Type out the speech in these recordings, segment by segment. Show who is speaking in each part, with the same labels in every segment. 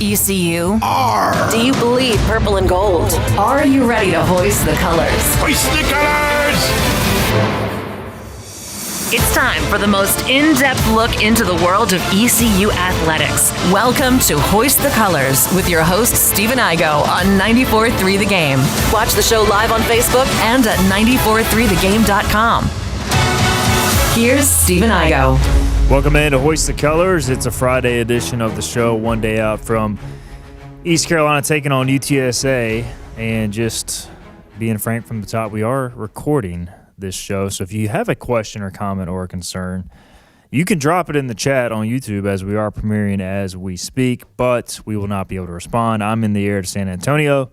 Speaker 1: ECU?
Speaker 2: R.
Speaker 1: Do you bleed purple and gold? Are you ready to hoist the colors?
Speaker 2: Hoist the colors!
Speaker 1: It's time for the most in-depth look into the world of ECU athletics. Welcome to Hoist the Colors with your host, Stephen Igo on 94.3 The Game. Watch the show live on Facebook and at 943thegame.com. Here's Stephen Igo.
Speaker 3: Welcome in to Hoist the Colors. It's a Friday edition of the show, one day out from East Carolina taking on UTSA. And just being frank from the top, we are recording this show. So if you have a question or comment or a concern, you can drop it in the chat on YouTube as we are premiering as we speak, but we will not be able to respond. I'm in the air to San Antonio,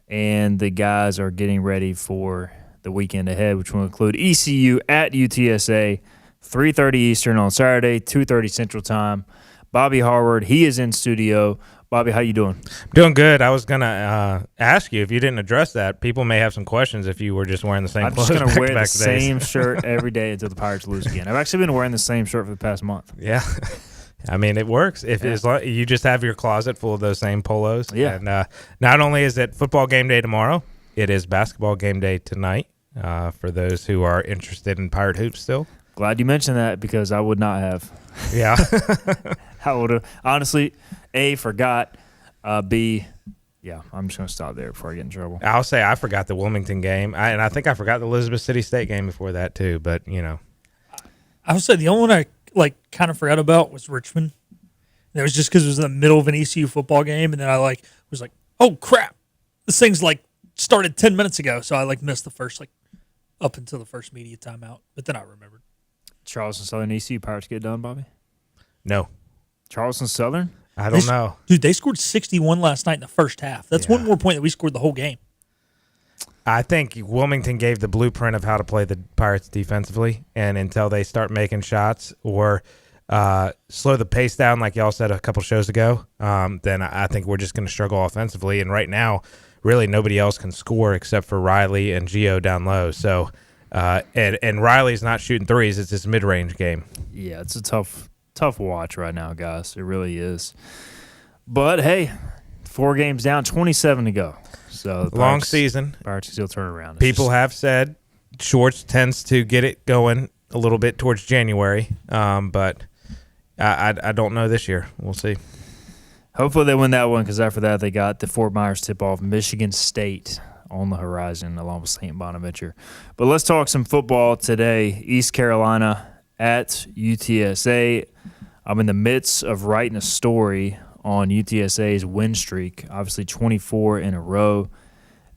Speaker 3: and the guys are getting ready for the weekend ahead, which will include ECU at UTSA, 3:30 Eastern on Saturday, 2:30 Central Time. Bobby Harward, he is in studio. Bobby, how you doing?
Speaker 4: Doing good. I was going to ask you, if you didn't address that, people may have some questions if you were just wearing the same clothes.
Speaker 3: I'm just going to wear the
Speaker 4: days.
Speaker 3: same shirt every day until the Pirates lose again. I've actually been wearing the same shirt for the past month.
Speaker 4: Yeah. I mean, it works. As long, you just have your closet full of those same polos.
Speaker 3: Yeah.
Speaker 4: And not only is it football game day tomorrow, it is basketball game day tonight for those who are interested in Pirate hoops still.
Speaker 3: Glad you mentioned that because I would not have.
Speaker 4: Yeah.
Speaker 3: I would have. Honestly, A, forgot. B, yeah, I'm just going to stop there before I get in trouble.
Speaker 4: I'll say I forgot the Wilmington game, and I think I forgot the Elizabeth City State game before that too, but, you know.
Speaker 5: I would say the only one I kind of forgot about was Richmond. And it was just because it was in the middle of an ECU football game, and then I was like, oh, crap. This thing's started 10 minutes ago, so I missed the first, up until the first media timeout, but then I remembered.
Speaker 3: Charleston Southern ECU Pirates get done, Bobby?
Speaker 4: No.
Speaker 3: Charleston Southern?
Speaker 4: I don't know.
Speaker 5: Dude, they scored 61 last night in the first half. That's one more point that we scored the whole game.
Speaker 4: I think Wilmington gave the blueprint of how to play the Pirates defensively, and until they start making shots or slow the pace down, like y'all said a couple shows ago, then I think we're just going to struggle offensively. And right now, really nobody else can score except for Riley and Gio down low. So, and Riley's not shooting threes; it's this mid-range game.
Speaker 3: Yeah, it's a tough watch right now, guys. It really is. But, hey, 4 games down, 27 to go. So
Speaker 4: long season.
Speaker 3: Pirates still turn around.
Speaker 4: People have said Shorts tends to get it going a little bit towards January, but I don't know this year. We'll see.
Speaker 3: Hopefully they win that one because after that they got the Fort Myers tip-off, Michigan State on the horizon along with St. Bonaventure. But let's talk some football today. East Carolina at UTSA. I'm in the midst of writing a story on UTSA's win streak, obviously 24 in a row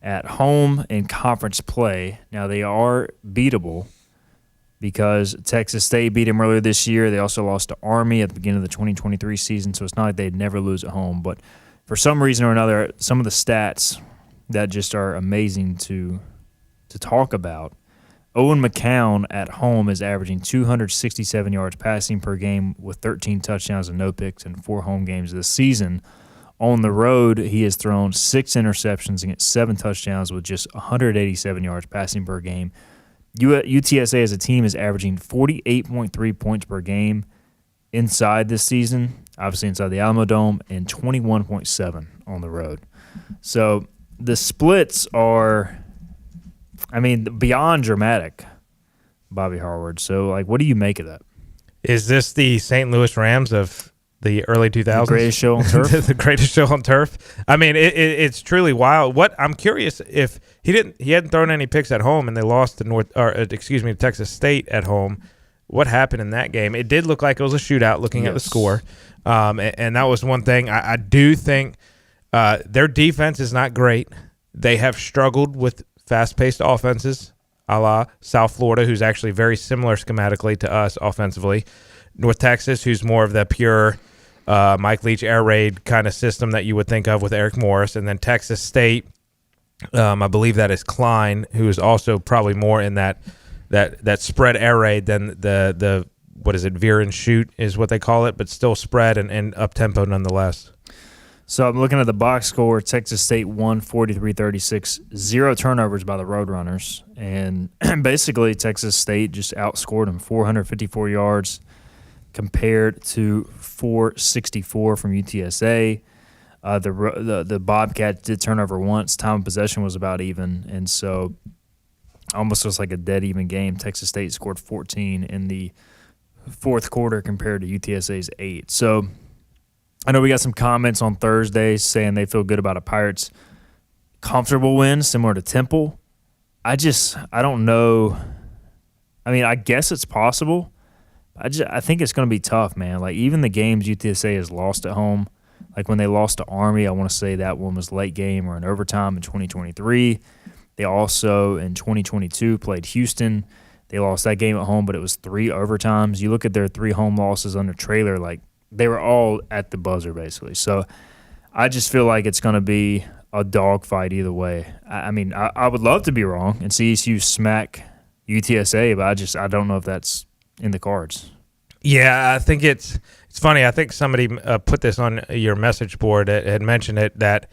Speaker 3: at home in conference play. Now, they are beatable because Texas State beat them earlier this year. They also lost to Army at the beginning of the 2023 season, so it's not like they'd never lose at home. But for some reason or another, some of the stats that just are amazing to talk about. Owen McCown at home is averaging 267 yards passing per game with 13 touchdowns and no picks in 4 home games this season. On the road, he has thrown 6 interceptions and 7 touchdowns with just 187 yards passing per game. UTSA as a team is averaging 48.3 points per game inside this season, obviously inside the Alamo Dome, and 21.7 on the road. So the splits are, beyond dramatic, Bobby Harward. So, what do you make of that?
Speaker 4: Is this the St. Louis Rams of the early 2000s?
Speaker 3: The greatest show on turf?
Speaker 4: The greatest show on turf. It's truly wild. I'm curious if he hadn't thrown any picks at home and they lost to Texas State at home. What happened in that game? It did look like it was a shootout looking at the score. And that was one thing. I do think their defense is not great. They have struggled with fast-paced offenses, a la South Florida, who's actually very similar schematically to us offensively. North Texas, who's more of the pure Mike Leach air raid kind of system that you would think of with Eric Morris. And then Texas State, I believe that is Klein, who is also probably more in that spread air raid than the what is it, veer and shoot is what they call it, but still spread and up-tempo nonetheless.
Speaker 3: So I'm looking at the box score. Texas State won 43-36, 0 turnovers by the Roadrunners. And basically Texas State just outscored them 454 yards compared to 464 from UTSA. The Bobcats did turn over once. Time of possession was about even, and so almost was like a dead even game. Texas State scored 14 in the fourth quarter compared to UTSA's 8. So I know we got some comments on Thursday saying they feel good about a Pirates comfortable win, similar to Temple. I don't know. I mean, I guess it's possible. I think it's going to be tough, man. Like, even the games UTSA has lost at home, like when they lost to Army, I want to say that one was late game or in overtime in 2023. They also, in 2022, played Houston. They lost that game at home, but it was 3 overtimes. You look at their 3 home losses under Traylor, like, they were all at the buzzer, basically. So I just feel like it's going to be a dogfight either way. I mean, I would love to be wrong and see ECU smack UTSA, but I don't know if that's in the cards.
Speaker 4: Yeah, I think it's funny. I think somebody put this on your message board, had mentioned it, that,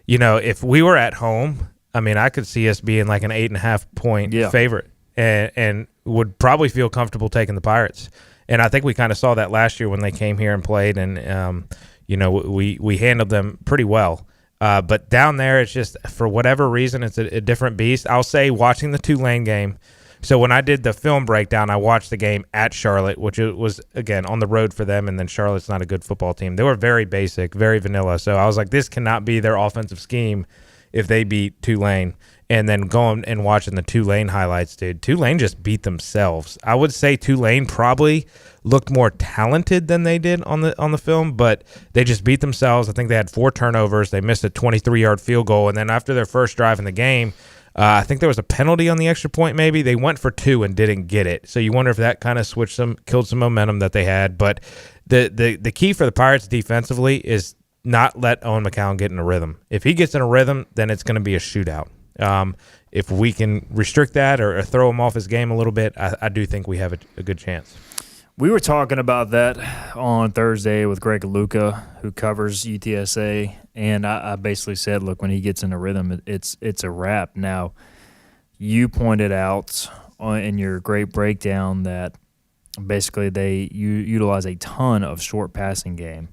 Speaker 4: if we were at home, I mean, I could see us being like an 8.5 point favorite and would probably feel comfortable taking the Pirates. And I think we kind of saw that last year when they came here and played, and, we handled them pretty well. But down there, it's just, for whatever reason, it's a different beast. I'll say, watching the Tulane game, so when I did the film breakdown, I watched the game at Charlotte, which was, again, on the road for them, and then Charlotte's not a good football team. They were very basic, very vanilla. So I was like, this cannot be their offensive scheme if they beat Tulane. And then going and watching the Tulane highlights, dude, Tulane just beat themselves. I would say Tulane probably looked more talented than they did on the film, but they just beat themselves. I think they had 4 turnovers. They missed a 23-yard field goal, and then after their first drive in the game, I think there was a penalty on the extra point maybe. They went for 2 and didn't get it. So you wonder if that kind of killed some momentum that they had. But the key for the Pirates defensively is not let Owen McCown get in a rhythm. If he gets in a rhythm, then it's going to be a shootout. If we can restrict that or throw him off his game a little bit, I do think we have a good chance.
Speaker 3: We were talking about that on Thursday with Greg Luca, who covers UTSA, and I basically said, look, when he gets in a rhythm, it's a wrap. Now, you pointed out in your great breakdown that basically they utilize a ton of short passing game.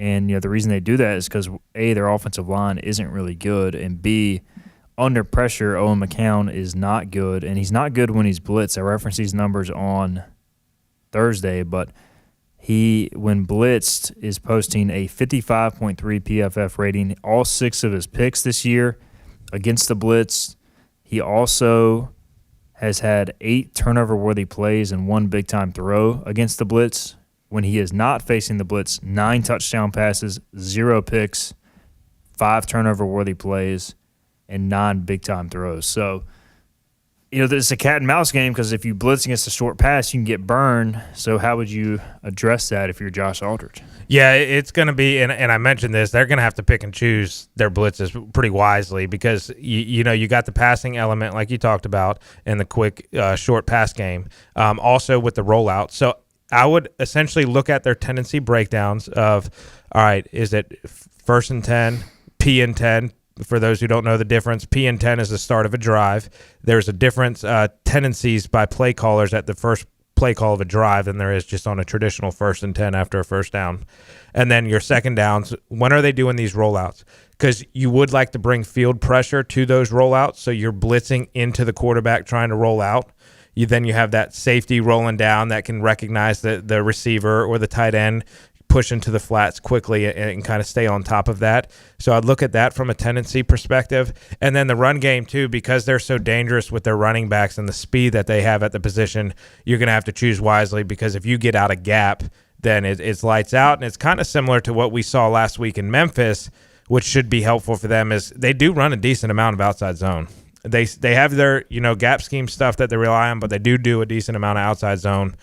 Speaker 3: And the reason they do that is because, A, their offensive line isn't really good, and B, under pressure, Owen McCown is not good, and he's not good when he's blitzed. I referenced these numbers on Thursday, but he, when blitzed, is posting a 55.3 PFF rating. All 6 of his picks this year against the blitz. He also has had 8 turnover-worthy plays and 1 big-time throw against the blitz. When he is not facing the blitz, 9 touchdown passes, 0 picks, 5 turnover-worthy plays, and 9 big-time throws. So, it's a cat and mouse game because if you blitz against a short pass, you can get burned. So how would you address that if you're Josh Aldridge?
Speaker 4: Yeah, it's going to be, and I mentioned this, they're going to have to pick and choose their blitzes pretty wisely because, you got the passing element like you talked about and the quick short pass game, also with the rollout. So I would essentially look at their tendency breakdowns of, all right, is it 1st and 10, P and 10, for those who don't know the difference, P and 10 is the start of a drive. There's a difference tendencies by play callers at the first play call of a drive than there is just on a traditional 1st and 10 after a first down. And then your second downs, when are they doing these rollouts? Because you would like to bring field pressure to those rollouts, so you're blitzing into the quarterback trying to roll out. Then you have that safety rolling down that can recognize the receiver or the tight end, push into the flats quickly and kind of stay on top of that. So I'd look at that from a tendency perspective. And then the run game, too, because they're so dangerous with their running backs and the speed that they have at the position, you're going to have to choose wisely because if you get out of gap, then it's lights out. And it's kind of similar to what we saw last week in Memphis, which should be helpful for them, is they do run a decent amount of outside zone. They have their gap scheme stuff that they rely on, but they do a decent amount of outside zone.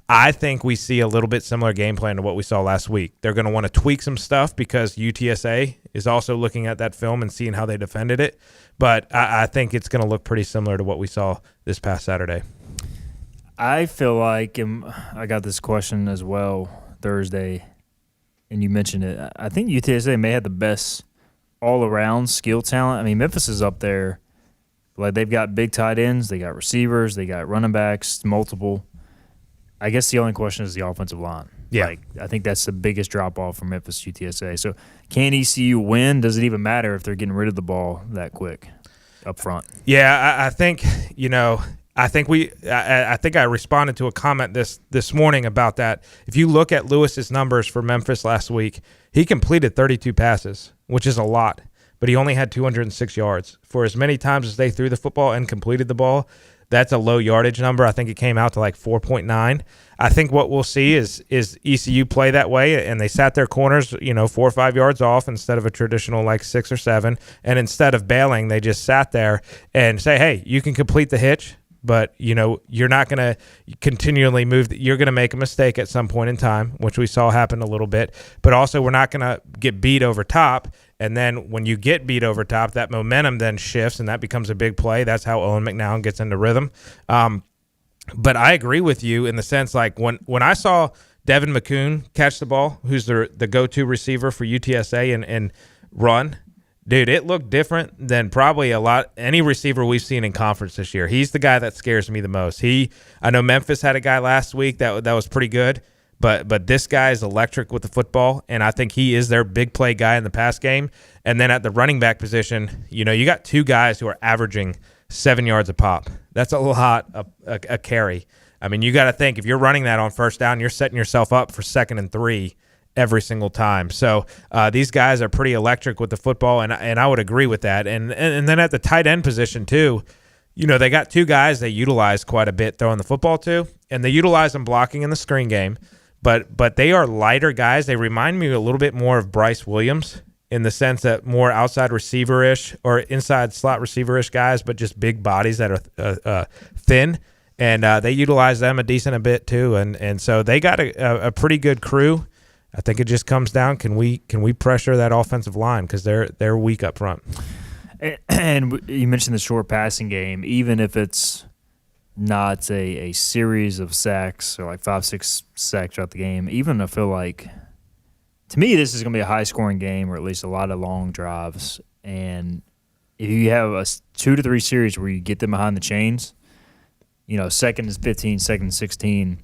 Speaker 4: I think we see a little bit similar game plan to what we saw last week. They're going to want to tweak some stuff because UTSA is also looking at that film and seeing how they defended it. But I think it's going to look pretty similar to what we saw this past Saturday.
Speaker 3: I feel like, I got this question as well Thursday, and you mentioned it. I think UTSA may have the best all-around skill talent. I mean, Memphis is up there. Like, they've got big tight ends, they got receivers, they got running backs, multiple. I guess the only question is the offensive line.
Speaker 4: Yeah.
Speaker 3: Like, I think that's the biggest drop-off from Memphis UTSA. So can ECU win? Does it even matter if they're getting rid of the ball that quick up front?
Speaker 4: Yeah, I think, I think I responded to a comment this morning about that. If you look at Lewis's numbers for Memphis last week, he completed 32 passes, which is a lot, but he only had 206 yards. For as many times as they threw the football and completed the ball, that's a low yardage number. I think it came out to like 4.9. I think what we'll see is ECU play that way, and they sat their corners, 4 or 5 yards off instead of a traditional like 6 or 7. And instead of bailing, they just sat there and say, hey, you can complete the hitch, but, you're not going to continually move. You're going to make a mistake at some point in time, which we saw happen a little bit. But also we're not going to get beat over top. And then when you get beat over top, that momentum then shifts, and that becomes a big play. That's how Owen McNown gets into rhythm. But I agree with you in the sense, like, when I saw Devin McCoon catch the ball, who's the go-to receiver for UTSA, and run, dude, it looked different than probably any receiver we've seen in conference this year. He's the guy that scares me the most. I know Memphis had a guy last week that was pretty good. But this guy is electric with the football, and I think he is their big play guy in the pass game. And then at the running back position, you got 2 guys who are averaging 7 yards a pop. That's a lot a carry. I mean, you got to think, if you're running that on first down, you're setting yourself up for 2nd and 3 every single time. So these guys are pretty electric with the football, and I would agree with that. And then at the tight end position too, they got 2 guys they utilize quite a bit throwing the football to, and they utilize them blocking in the screen game. But they are lighter guys. They remind me a little bit more of Bryce Williams in the sense that more outside receiver-ish or inside slot receiver-ish guys, but just big bodies that are thin. And they utilize them a bit too. And so they got a pretty good crew. I think it just comes down, can we pressure that offensive line, because they're weak up front.
Speaker 3: And you mentioned the short passing game. Even if it's not a series of sacks or like 5-6 sacks throughout the game, even I feel like, to me, this is going to be a high-scoring game, or at least a lot of long drives. And if you have a 2 to 3 series where you get them behind the chains, 2nd and 15, 2nd and 16,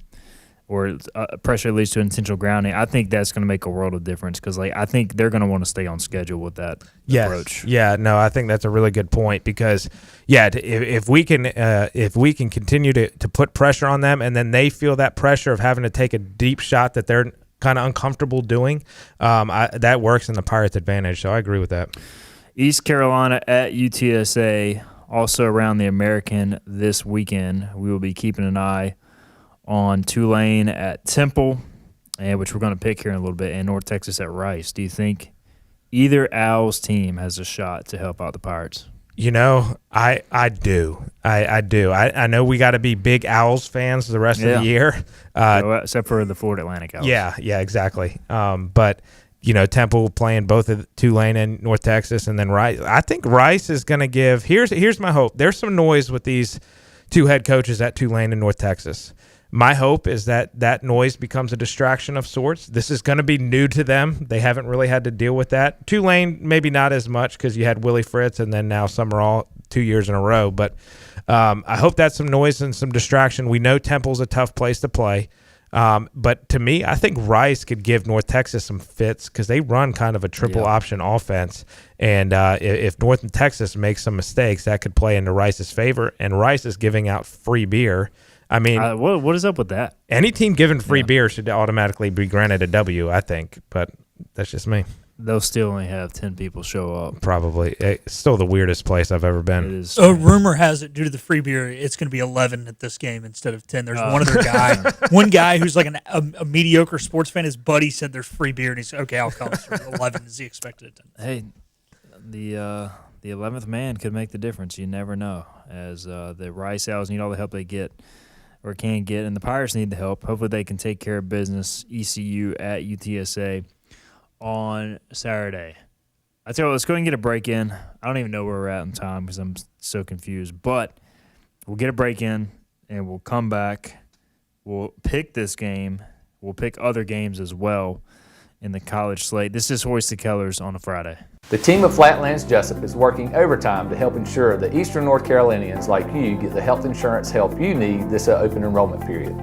Speaker 3: or pressure leads to intentional grounding, I think that's going to make a world of difference, because I think they're going to want to stay on schedule with that approach.
Speaker 4: Yeah, no, I think that's a really good point, because if we can continue to put pressure on them, and then they feel that pressure of having to take a deep shot that they're kind of uncomfortable doing, that works in the Pirates' advantage. So I agree with that.
Speaker 3: East Carolina at UTSA, also around the American this weekend. We will be keeping an eye on Tulane at Temple, which we're going to pick here in a little bit, and North Texas at Rice. Do you think either Owls team has a shot to help out the Pirates?
Speaker 4: I do. I do. I know we got to be big Owls fans the rest of the year.
Speaker 3: Except for the Florida Atlantic Owls.
Speaker 4: Yeah, exactly. But, Temple playing both of Tulane and North Texas, and then Rice. I think Rice is going to give – here's my hope. There's some noise with these 2 head coaches at Tulane and North Texas. My hope is that noise becomes a distraction of sorts. This is going to be new to them. They haven't really had to deal with that. Tulane, maybe not as much, because you had Willie Fritz and then now Summerall 2 years in a row. But I hope that's some noise and some distraction. We know Temple's a tough place to play. But to me, I think Rice could give North Texas some fits, because they run kind of a triple option offense. And if North Texas makes some mistakes, that could play into Rice's favor. And Rice is giving out free beer. I mean,
Speaker 3: what is up with that?
Speaker 4: Any team given free beer should automatically be granted a W, I think. But that's just me.
Speaker 3: They'll still only have 10 people show up.
Speaker 4: Probably. It's still the weirdest place I've ever been.
Speaker 3: It is.
Speaker 5: Rumor has it, due to the free beer, it's going to be 11 at this game instead of 10. There's one other guy, one guy who's like a mediocre sports fan. His buddy said there's free beer, and he said, okay, I'll come. So 11 is he expected at 10.
Speaker 3: Hey, the 11th man could make the difference. You never know. As the Rice Owls need all the help they get or can get, and the Pirates need the help. Hopefully they can take care of business. ECU at UTSA on Saturday. I tell you what, let's go ahead and get a break in. I don't even know where we're at in time because I'm so confused. But we'll get a break in, and we'll come back. We'll pick this game. We'll pick other games as well in the college slate. This is Hoist the Colors on a Friday.
Speaker 6: The team of Flatlands Jessup is working overtime to help ensure that Eastern North Carolinians like you get the health insurance help you need this open enrollment period.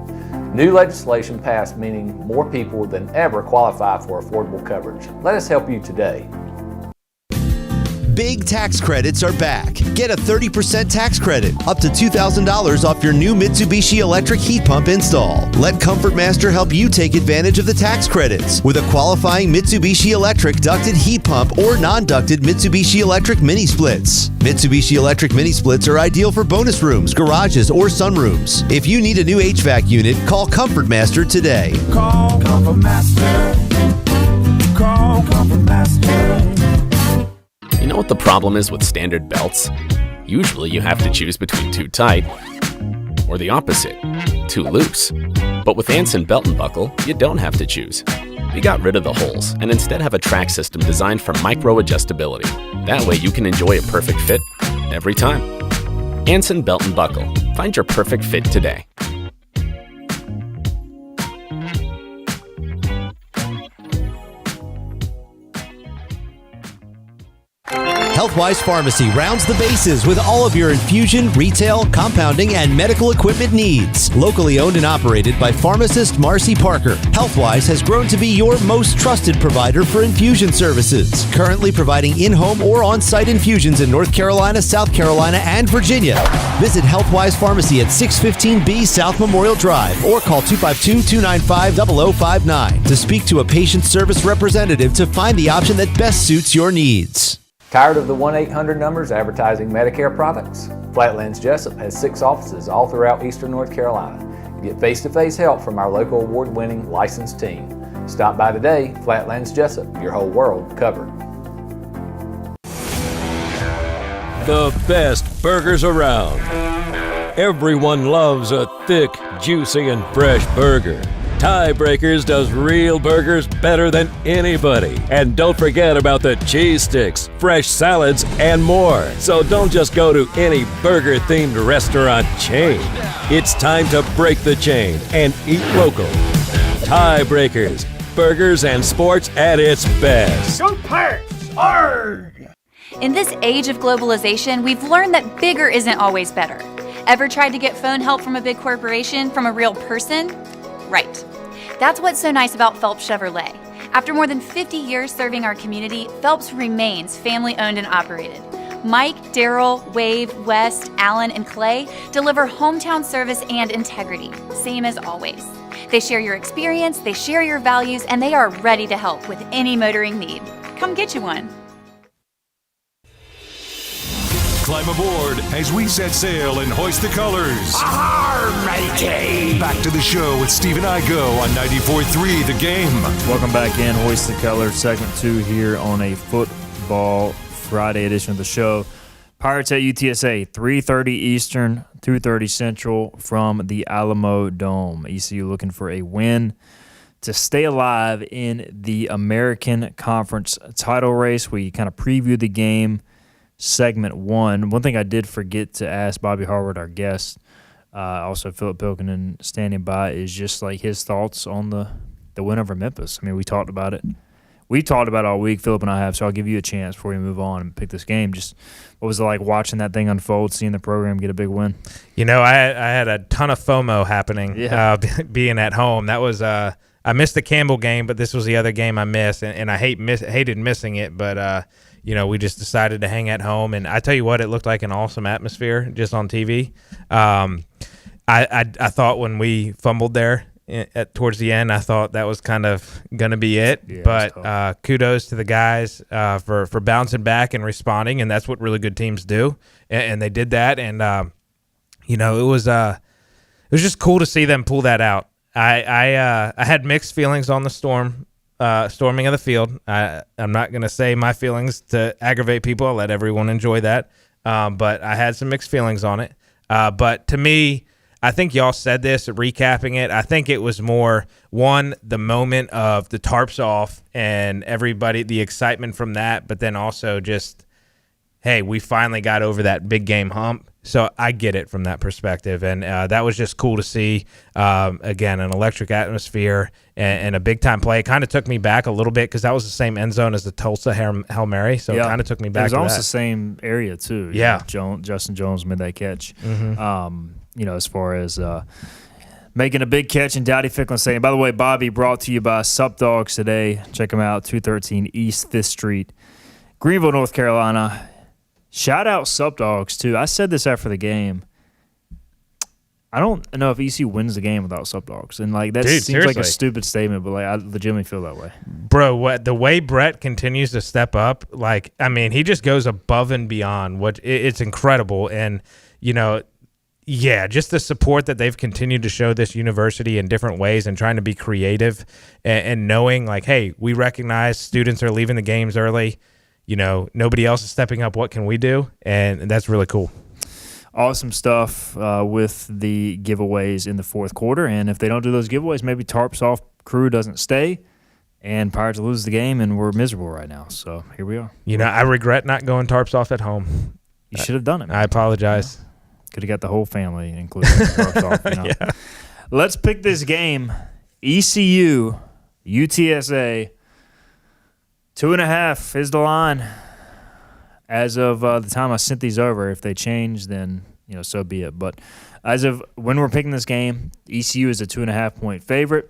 Speaker 6: New legislation passed, meaning more people than ever qualify for affordable coverage. Let us help you today.
Speaker 7: Big tax credits are back. Get a 30% tax credit, up to $2,000 off your new Mitsubishi electric heat pump install. Let Comfort Master help you take advantage of the tax credits with a qualifying Mitsubishi electric ducted heat pump or non-ducted Mitsubishi electric mini splits. Mitsubishi electric mini splits are ideal for bonus rooms, garages, or sunrooms. If you need a new HVAC unit, call Comfort Master today.
Speaker 2: Call Comfort Master. Call Comfort Master.
Speaker 8: You know what the problem is with standard belts? Usually you have to choose between too tight or the opposite, too loose. But with Anson Belt and Buckle, you don't have to choose. We got rid of the holes and instead have a track system designed for micro-adjustability. That way you can enjoy a perfect fit every time. Anson Belt and Buckle. Find your perfect fit today.
Speaker 7: Healthwise Pharmacy rounds the bases with all of your infusion, retail, compounding, and medical equipment needs. Locally owned and operated by pharmacist Marcy Parker, Healthwise has grown to be your most trusted provider for infusion services. Currently providing in-home or on-site infusions in North Carolina, South Carolina, and Virginia. Visit Healthwise Pharmacy at 615B South Memorial Drive or call 252-295-0059 to speak to a patient service representative to find the option that best suits your needs.
Speaker 6: Tired of the 1-800 numbers advertising Medicare products? Flatlands Jessup has 6 offices all throughout eastern North Carolina. You get face-to-face help from our local award-winning licensed team. Stop by today. Flatlands Jessup, your whole world covered.
Speaker 9: The best burgers around. Everyone loves a thick, juicy, and fresh burger. Tiebreakers does real burgers better than anybody. And don't forget about the cheese sticks, fresh salads, and more. So don't just go to any burger-themed restaurant chain. It's time to break the chain and eat local. Tiebreakers, burgers and sports at its best.
Speaker 2: Go Pirates! Arg!
Speaker 10: In this age of globalization, we've learned that bigger isn't always better. Ever tried to get phone help from a big corporation from a real person? Right. That's what's so nice about Phelps Chevrolet. After more than 50 years serving our community, Phelps remains family-owned and operated. Mike, Daryl, Wave, West, Alan, and Clay deliver hometown service and integrity, same as always. They share your experience, they share your values, and they are ready to help with any motoring need. Come get you one.
Speaker 2: Climb aboard as we set sail and hoist the colors. Arr, matey! Back to the show with Steve and Igo on 94.3 The Game.
Speaker 3: Welcome back in, Hoist the Colors, segment 2 here on a Football Friday edition of the show. Pirates at UTSA, 3:30 Eastern, 2:30 Central from the Alamo Dome. ECU looking for a win to stay alive in the American Conference title race. We kind of previewed the game. Segment 1. One thing I did forget to ask Bobby Harward, our guest, also Philip Pilkinen standing by, is just like his thoughts on the win over Memphis. I mean, we talked about it. We talked about it all week, Philip and I have, so I'll give you a chance before we move on and pick this game. Just what was it like watching that thing unfold, seeing the program get a big win?
Speaker 4: You know, I had a ton of FOMO happening being at home. That was I missed the Campbell game, but this was the other game I missed, and I hated missing it, but you know, we just decided to hang at home, and I tell you what, it looked like an awesome atmosphere just on TV. I thought when we fumbled there towards the end, I thought that was kind of going to be it. Yeah, but kudos to the guys for bouncing back and responding, and that's what really good teams do, and they did that. And you know, it was just cool to see them pull that out. I had mixed feelings on the storming of the field. I'm not going to say my feelings to aggravate people. I'll let everyone enjoy that. But I had some mixed feelings on it. But to me, I think y'all said this, recapping it. I think it was more, one, the moment of the tarps off and everybody, the excitement from that, but then also just, hey, we finally got over that big game hump. So I get it from that perspective, and that was just cool to see. Again, an electric atmosphere and a big-time play. It kind of took me back a little bit because that was the same end zone as the Tulsa Hail Mary, so it kind of took me back to that. It was
Speaker 3: almost the same area, too.
Speaker 4: Yeah.
Speaker 3: Justin Jones made that catch.
Speaker 4: Mm-hmm.
Speaker 3: You know, as far as making a big catch in Dowdy Ficklin saying, by the way, Bobby, brought to you by Sup Dogs today. Check them out, 213 East 5th Street, Greenville, North Carolina. Shout out Sup Dogs, too. I said this after the game. I don't know if ECU wins the game without Sup Dogs. And, like, that
Speaker 4: Dude,
Speaker 3: seems
Speaker 4: seriously.
Speaker 3: like a stupid statement, but, like, I legitimately feel that way.
Speaker 4: Bro, the way Brett continues to step up, like, I mean, he just goes above and beyond. It's incredible. And, you know, yeah, just the support that they've continued to show this university in different ways and trying to be creative and knowing, like, hey, we recognize students are leaving the games early. You know, nobody else is stepping up. What can we do? And that's really cool.
Speaker 3: Awesome stuff with the giveaways in the fourth quarter. And if they don't do those giveaways, maybe Tarp's off crew doesn't stay and Pirates lose the game and we're miserable right now. So here we are.
Speaker 4: You know, I regret not going Tarps off at home.
Speaker 3: You should have done it, man.
Speaker 4: I apologize.
Speaker 3: Yeah. Could have got the whole family, including Tarps off. You know?
Speaker 4: Yeah.
Speaker 3: Let's pick this game. ECU, UTSA, 2.5 is the line. As of the time I sent these over, if they change, then so be it. But as of when we're picking this game, ECU is a 2.5-point favorite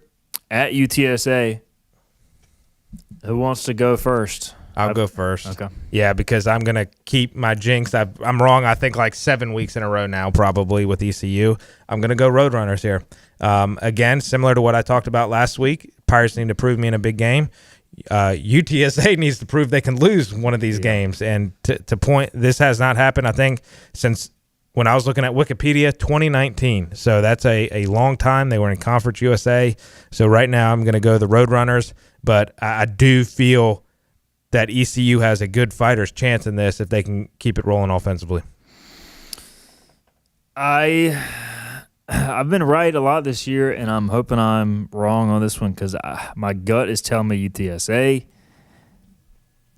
Speaker 3: at UTSA. Who wants to go first?
Speaker 4: I'll go first.
Speaker 3: Okay.
Speaker 4: Yeah, because I'm going to keep my jinx. I'm wrong, I think, like 7 weeks in a row now probably with ECU. I'm going to go Roadrunners here. Again, similar to what I talked about last week, Pirates need to prove me in a big game. UTSA needs to prove they can lose one of these games. And to point, this has not happened, I think, since when I was looking at Wikipedia, 2019. So that's a long time. They were in Conference USA. So right now I'm going to go the Roadrunners. But I do feel that ECU has a good fighter's chance in this if they can keep it rolling offensively.
Speaker 3: I've been right a lot this year, and I'm hoping I'm wrong on this one because my gut is telling me UTSA,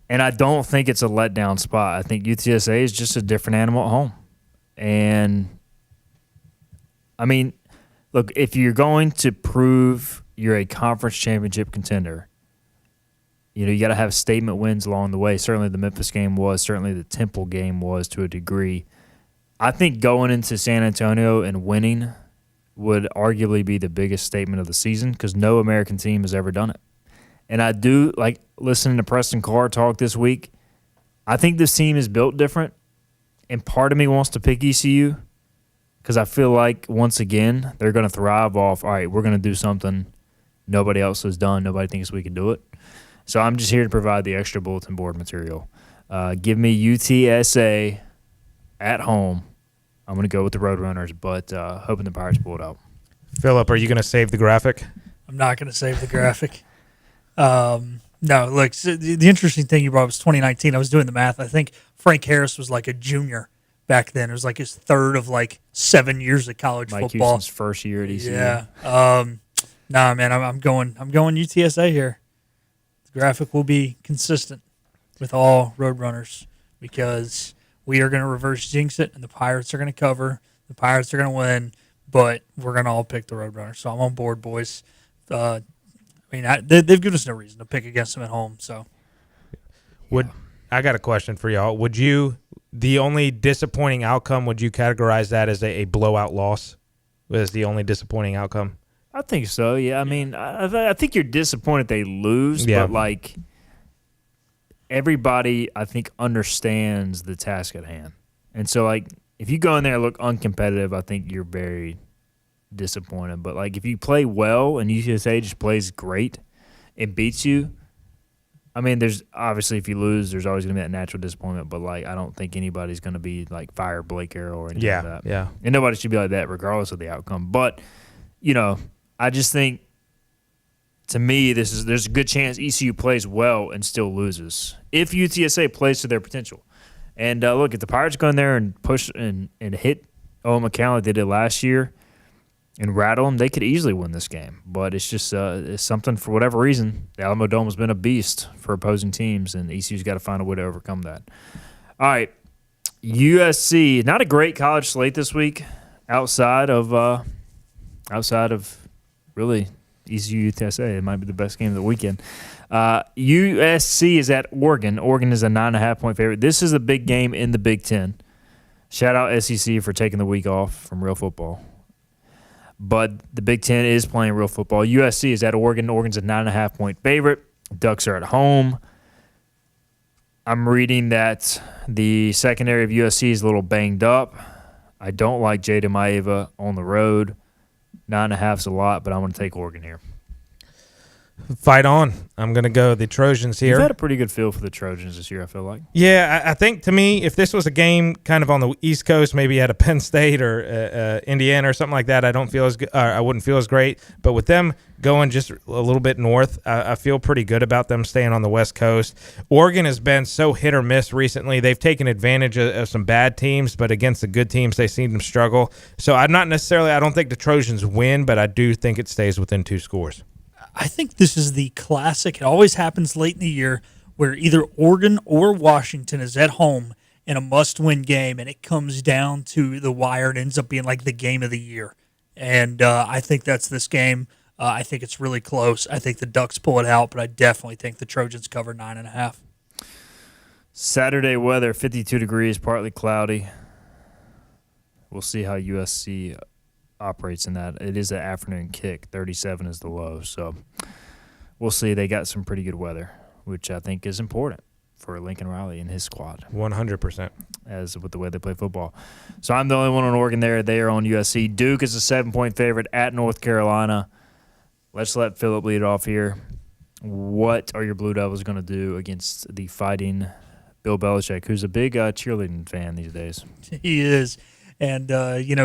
Speaker 3: and I don't think it's a letdown spot. I think UTSA is just a different animal at home. And, I mean, look, if you're going to prove you're a conference championship contender, you got to have statement wins along the way. Certainly the Memphis game was. Certainly the Temple game was to a degree. I think going into San Antonio and winning would arguably be the biggest statement of the season because no American team has ever done it. And I do, like, listening to Preston Carr talk this week, I think this team is built different, and part of me wants to pick ECU because I feel like, once again, they're going to thrive off, all right, we're going to do something nobody else has done. Nobody thinks we can do it. So I'm just here to provide the extra bulletin board material. Give me UTSA at home. I'm going to go with the Roadrunners, but hoping the Pirates pull it out.
Speaker 4: Philip, are you going to save the graphic?
Speaker 5: I'm not going to save the graphic. No, look, so the interesting thing you brought up was 2019. I was doing the math. I think Frank Harris was like a junior back then. It was like his third of like 7 years of college
Speaker 3: Mike
Speaker 5: football.
Speaker 3: Houston's first year at ECU.
Speaker 5: Yeah. Nah, man, I'm going UTSA here. The graphic will be consistent with all Roadrunners because we are going to reverse jinx it, and the Pirates are going to cover. The Pirates are going to win, but we're going to all pick the Roadrunners. So I'm on board, boys. They've given us no reason to pick against them at home. So,
Speaker 4: I got a question for y'all. The only disappointing outcome, would you categorize that as a blowout loss? Was the only disappointing outcome?
Speaker 3: I think so, yeah. I mean, I think you're disappointed they lose, but, like, everybody, I think, understands the task at hand. And so, like, if you go in there and look uncompetitive, I think you're very disappointed. But, like, if you play well and UTSA just plays great and beats you, I mean, there's obviously, if you lose, there's always going to be that natural disappointment. But, like, I don't think anybody's going to be, like, fire Blake Arrow or anything like that.
Speaker 4: Yeah.
Speaker 3: And nobody should be like that regardless of the outcome. But, I just think, to me, there's a good chance ECU plays well and still loses if UTSA plays to their potential. And look, if the Pirates go in there and push and hit Owen McCallum like they did last year and rattle them, they could easily win this game. But it's just it's something, for whatever reason, the Alamo Dome has been a beast for opposing teams, and ECU's got to find a way to overcome that. All right, USC, not a great college slate this week outside of really ECU UTSA. It might be the best game of the weekend. USC is at Oregon. Oregon is a 9.5-point favorite. This is a big game in the Big Ten. Shout out SEC for taking the week off from real football. But the Big Ten is playing real football. USC is at Oregon. Oregon's a 9.5-point favorite. Ducks are at home. I'm reading that the secondary of USC is a little banged up. I don't like Jada Maeva on the road. 9.5 is a lot, but I'm going to take Oregon here.
Speaker 4: Fight on. I'm going to go the Trojans here.
Speaker 3: You've had a pretty good feel for the Trojans this year, I feel like.
Speaker 4: Yeah, I think to me, if this was a game kind of on the East Coast, maybe at a Penn State or Indiana or something like that, I wouldn't feel as great. But with them going just a little bit north, I feel pretty good about them staying on the West Coast. Oregon has been so hit or miss recently. They've taken advantage of some bad teams, but against the good teams, they seem to struggle. So I don't think the Trojans win, but I do think it stays within 2 scores.
Speaker 5: I think this is the classic. It always happens late in the year where either Oregon or Washington is at home in a must-win game, and it comes down to the wire and ends up being like the game of the year. And I think that's this game. I think it's really close. I think the Ducks pull it out, but I definitely think the Trojans cover 9.5.
Speaker 3: Saturday weather, 52 degrees, partly cloudy. We'll see how USC operates in that. It is an afternoon kick. 37 is the low. So we'll see. They got some pretty good weather, which I think is important for Lincoln Riley and his squad.
Speaker 4: 100%.
Speaker 3: As with the way they play football. So I'm the only one on Oregon there. They are on USC. Duke is a 7-point favorite at North Carolina. Let's let Philip lead it off here. What are your Blue Devils going to do against the fighting Bill Belichick, who's a big cheerleading fan these days?
Speaker 5: He is. And,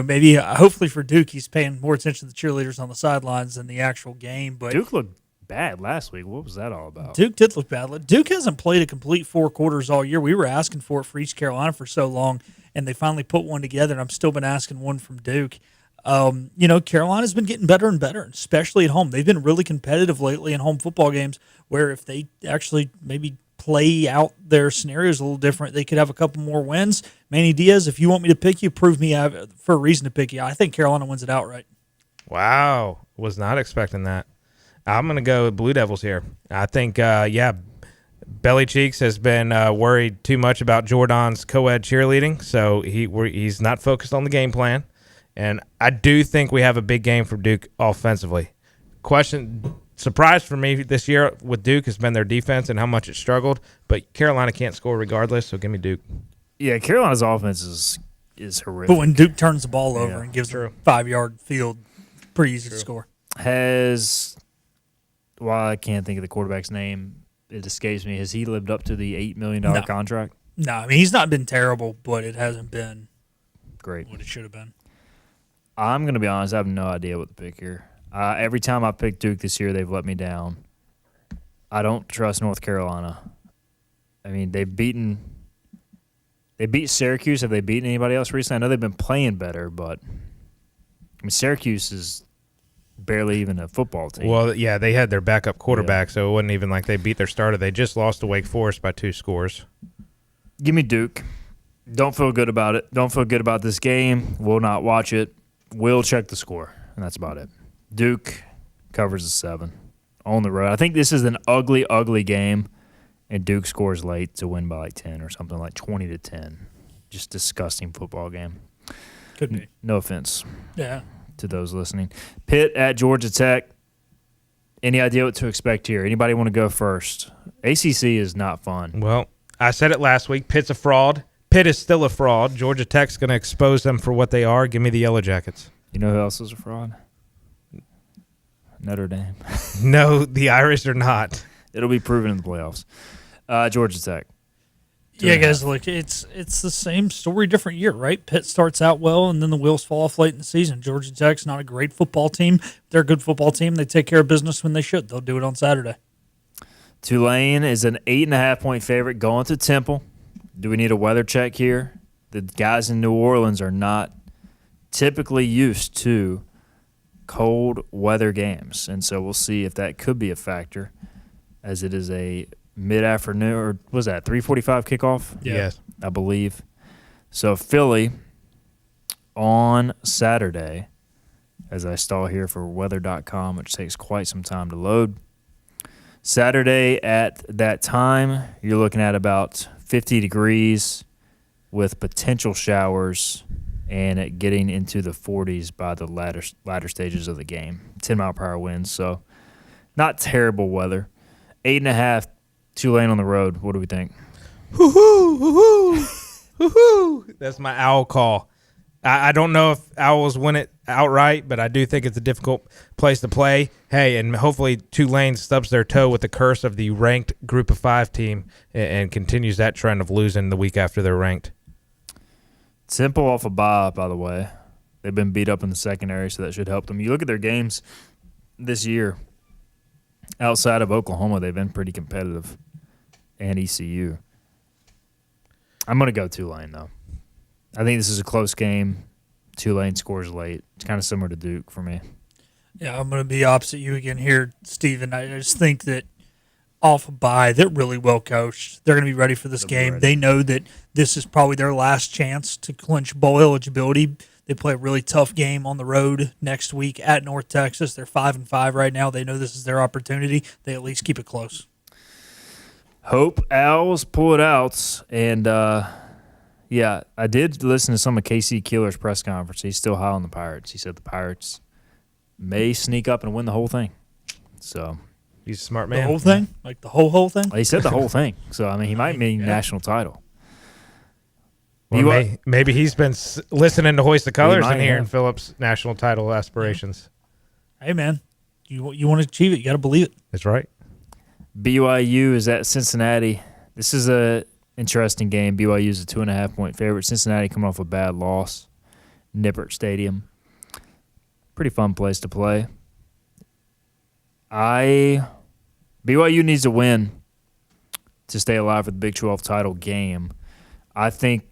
Speaker 5: maybe hopefully for Duke, he's paying more attention to the cheerleaders on the sidelines than the actual game. But
Speaker 3: Duke looked bad last week. What was that all about?
Speaker 5: Duke did look bad. Duke hasn't played a complete 4 quarters all year. We were asking for it for East Carolina for so long, and they finally put one together, and I've still been asking one from Duke. Carolina's been getting better and better, especially at home. They've been really competitive lately in home football games where if they actually maybe play out their scenarios a little different, they could have a couple more wins. Manny Diaz, if you want me to pick you, prove me for a reason to pick you. I think Carolina wins it outright.
Speaker 4: Wow. Was not expecting that. I'm going to go with Blue Devils here. I think, Belly Cheeks has been worried too much about Jordan's co-ed cheerleading, so he's not focused on the game plan. And I do think we have a big game for Duke offensively. Surprise for me this year with Duke has been their defense and how much it struggled, but Carolina can't score regardless, so give me Duke.
Speaker 3: Yeah, Carolina's offense is horrific.
Speaker 5: But when Duke turns the ball over and gives them a 5-yard field, pretty easy to score.
Speaker 3: I can't think of the quarterback's name. It escapes me. Has he lived up to the $8 million contract?
Speaker 5: No, I mean, he's not been terrible, but it hasn't been
Speaker 3: great
Speaker 5: what it should have been.
Speaker 3: I'm going to be honest. I have no idea what to pick here. Every time I picked Duke this year, they've let me down. I don't trust North Carolina. I mean, they beat Syracuse. Have they beaten anybody else recently? I know they've been playing better, but Syracuse is barely even a football team.
Speaker 4: Well, yeah, they had their backup quarterback, so it wasn't even like they beat their starter. They just lost to Wake Forest by 2 scores.
Speaker 3: Give me Duke. Don't feel good about it. Don't feel good about this game. Will not watch it. Will check the score, and that's about it. Duke covers the 7 on the road. I think this is an ugly, ugly game, and Duke scores late to win by like 10 or something, like 20-10. Just disgusting football game.
Speaker 5: Could be.
Speaker 3: No offense.
Speaker 5: Yeah.
Speaker 3: To those listening. Pitt at Georgia Tech. Any idea what to expect here? Anybody want to go first? ACC is not fun.
Speaker 4: Well, I said it last week. Pitt's a fraud. Pitt is still a fraud. Georgia Tech's going to expose them for what they are. Give me the Yellow Jackets.
Speaker 3: You know who else is a fraud? Notre Dame.
Speaker 4: No, the Irish are not.
Speaker 3: It'll be proven in the playoffs. Georgia Tech.
Speaker 5: Yeah, guys, look, it's the same story, different year, right? Pitt starts out well, and then the wheels fall off late in the season. Georgia Tech's not a great football team. They're a good football team. They take care of business when they should. They'll do it on Saturday.
Speaker 3: Tulane is an 8.5-point favorite going to Temple. Do we need a weather check here? The guys in New Orleans are not typically used to cold weather games, and so we'll see if that could be a factor, as it is a mid-afternoon, or was that 3:45 kickoff?
Speaker 4: Yeah. Yes,
Speaker 3: I believe. So Philly on Saturday, as I stall here for weather.com, which takes quite some time to load. Saturday at that time, you're looking at about 50 degrees with potential showers and it getting into the 40s by the latter stages of the game. 10-mile-per-hour winds, so not terrible weather. 8.5, Tulane on the road. What do we think?
Speaker 4: Hoo-hoo, hoo-hoo, hoo-hoo. That's my owl call. I don't know if Owls win it outright, but I do think it's a difficult place to play. Hey, and hopefully Tulane stubs their toe with the curse of the ranked Group of 5 team and continues that trend of losing the week after they're ranked.
Speaker 3: Temple off a bye, by the way. They've been beat up in the secondary, so that should help them. You look at their games this year, outside of Oklahoma, they've been pretty competitive, and ECU. I'm going to go Tulane, though. I think this is a close game. Tulane scores late. It's kind of similar to Duke for me.
Speaker 5: Yeah, I'm going to be opposite you again here, Steven. I just think that off a bye, they're really well coached. They're going to be ready for this game. They know that this is probably their last chance to clinch bowl eligibility. They play a really tough game on the road next week at North Texas. They're 5-5 right now. They know this is their opportunity. They at least keep it close.
Speaker 3: Hope Owls pull it out. And, yeah, I did listen to some of Casey Keeler's press conference. He's still high on the Pirates. He said the Pirates may sneak up and win the whole thing. So
Speaker 4: he's a smart man.
Speaker 5: The whole thing? Like the whole thing?
Speaker 3: He said the whole thing. So, I mean, he might mean national title.
Speaker 4: Well, maybe he's been listening to Hoist the Colors and hearing Phillips' national title aspirations.
Speaker 5: Hey, man, you want to achieve it, you got to believe it.
Speaker 4: That's right.
Speaker 3: BYU is at Cincinnati. This is a interesting game. BYU is a 2.5-point favorite. Cincinnati coming off a bad loss. Nippert Stadium. Pretty fun place to play. BYU needs to win to stay alive for the Big 12 title game. I think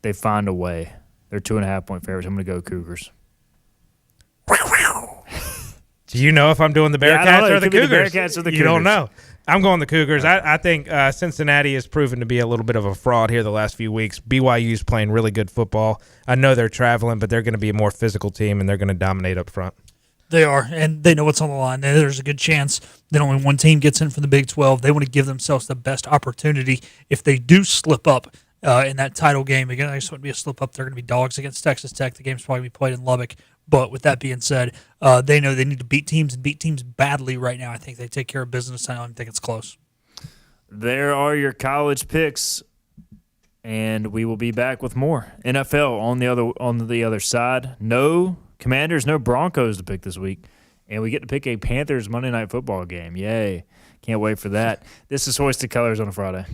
Speaker 3: they find a way. They're 2.5-point favorites. I'm going to go Cougars.
Speaker 4: Do you know if I'm doing the Bearcats or the Cougars?
Speaker 3: The Bearcats or the Cougars.
Speaker 4: You don't know. I'm going the Cougars. I think Cincinnati has proven to be a little bit of a fraud here the last few weeks. BYU's playing really good football. I know they're traveling, but they're going to be a more physical team, and they're going to dominate up front.
Speaker 5: They are, and they know what's on the line. There's a good chance that only one team gets in for the Big 12. They want to give themselves the best opportunity. If they do slip up in that title game, again, I just want to be a slip up. They're going to be dogs against Texas Tech. The game's probably going to be played in Lubbock. But with that being said, they know they need to beat teams and beat teams badly right now. I think they take care of business. I don't think it's close.
Speaker 3: There are your college picks, and we will be back with more NFL on the other side. No Commanders, no Broncos to pick this week, and we get to pick a Panthers Monday Night Football game. Yay! Can't wait for that. This is Hoisted Colors on a Friday.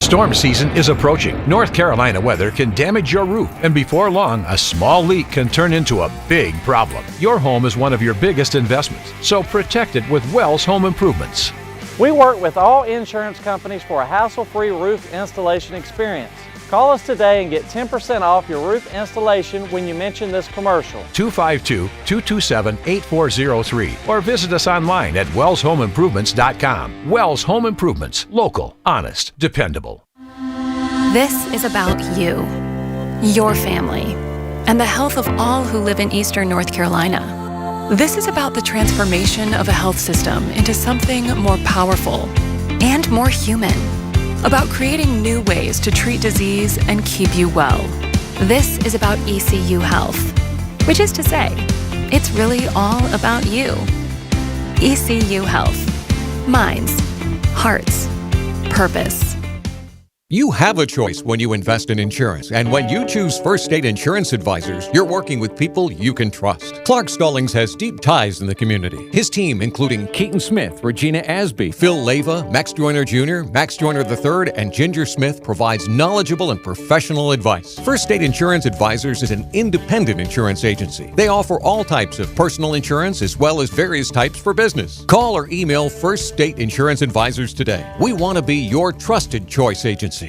Speaker 11: Storm season is approaching. North Carolina weather can damage your roof, and before long, a small leak can turn into a big problem. Your home is one of your biggest investments, so protect it with Wells Home Improvements.
Speaker 12: We work with all insurance companies for a hassle-free roof installation experience. Call us today and get 10% off your roof installation when you mention this commercial.
Speaker 11: 252-227-8403 or visit us online at wellshomeimprovements.com. Wells Home Improvements. Local, honest, dependable.
Speaker 13: This is about you, your family, and the health of all who live in Eastern North Carolina. This is about the transformation of a health system into something more powerful and more human. About creating new ways to treat disease and keep you well. This is about ECU Health, which is to say, it's really all about you. ECU Health. Minds, hearts, purpose.
Speaker 14: You have a choice when you invest in insurance, and when you choose First State Insurance Advisors, you're working with people you can trust. Clark Stallings has deep ties in the community. His team, including Keaton Smith, Regina Asby, Phil Leyva, Max Joyner Jr., Max Joyner III, and Ginger Smith, provides knowledgeable and professional advice. First State Insurance Advisors is an independent insurance agency. They offer all types of personal insurance as well as various types for business. Call or email First State Insurance Advisors today. We want to be your trusted choice agency.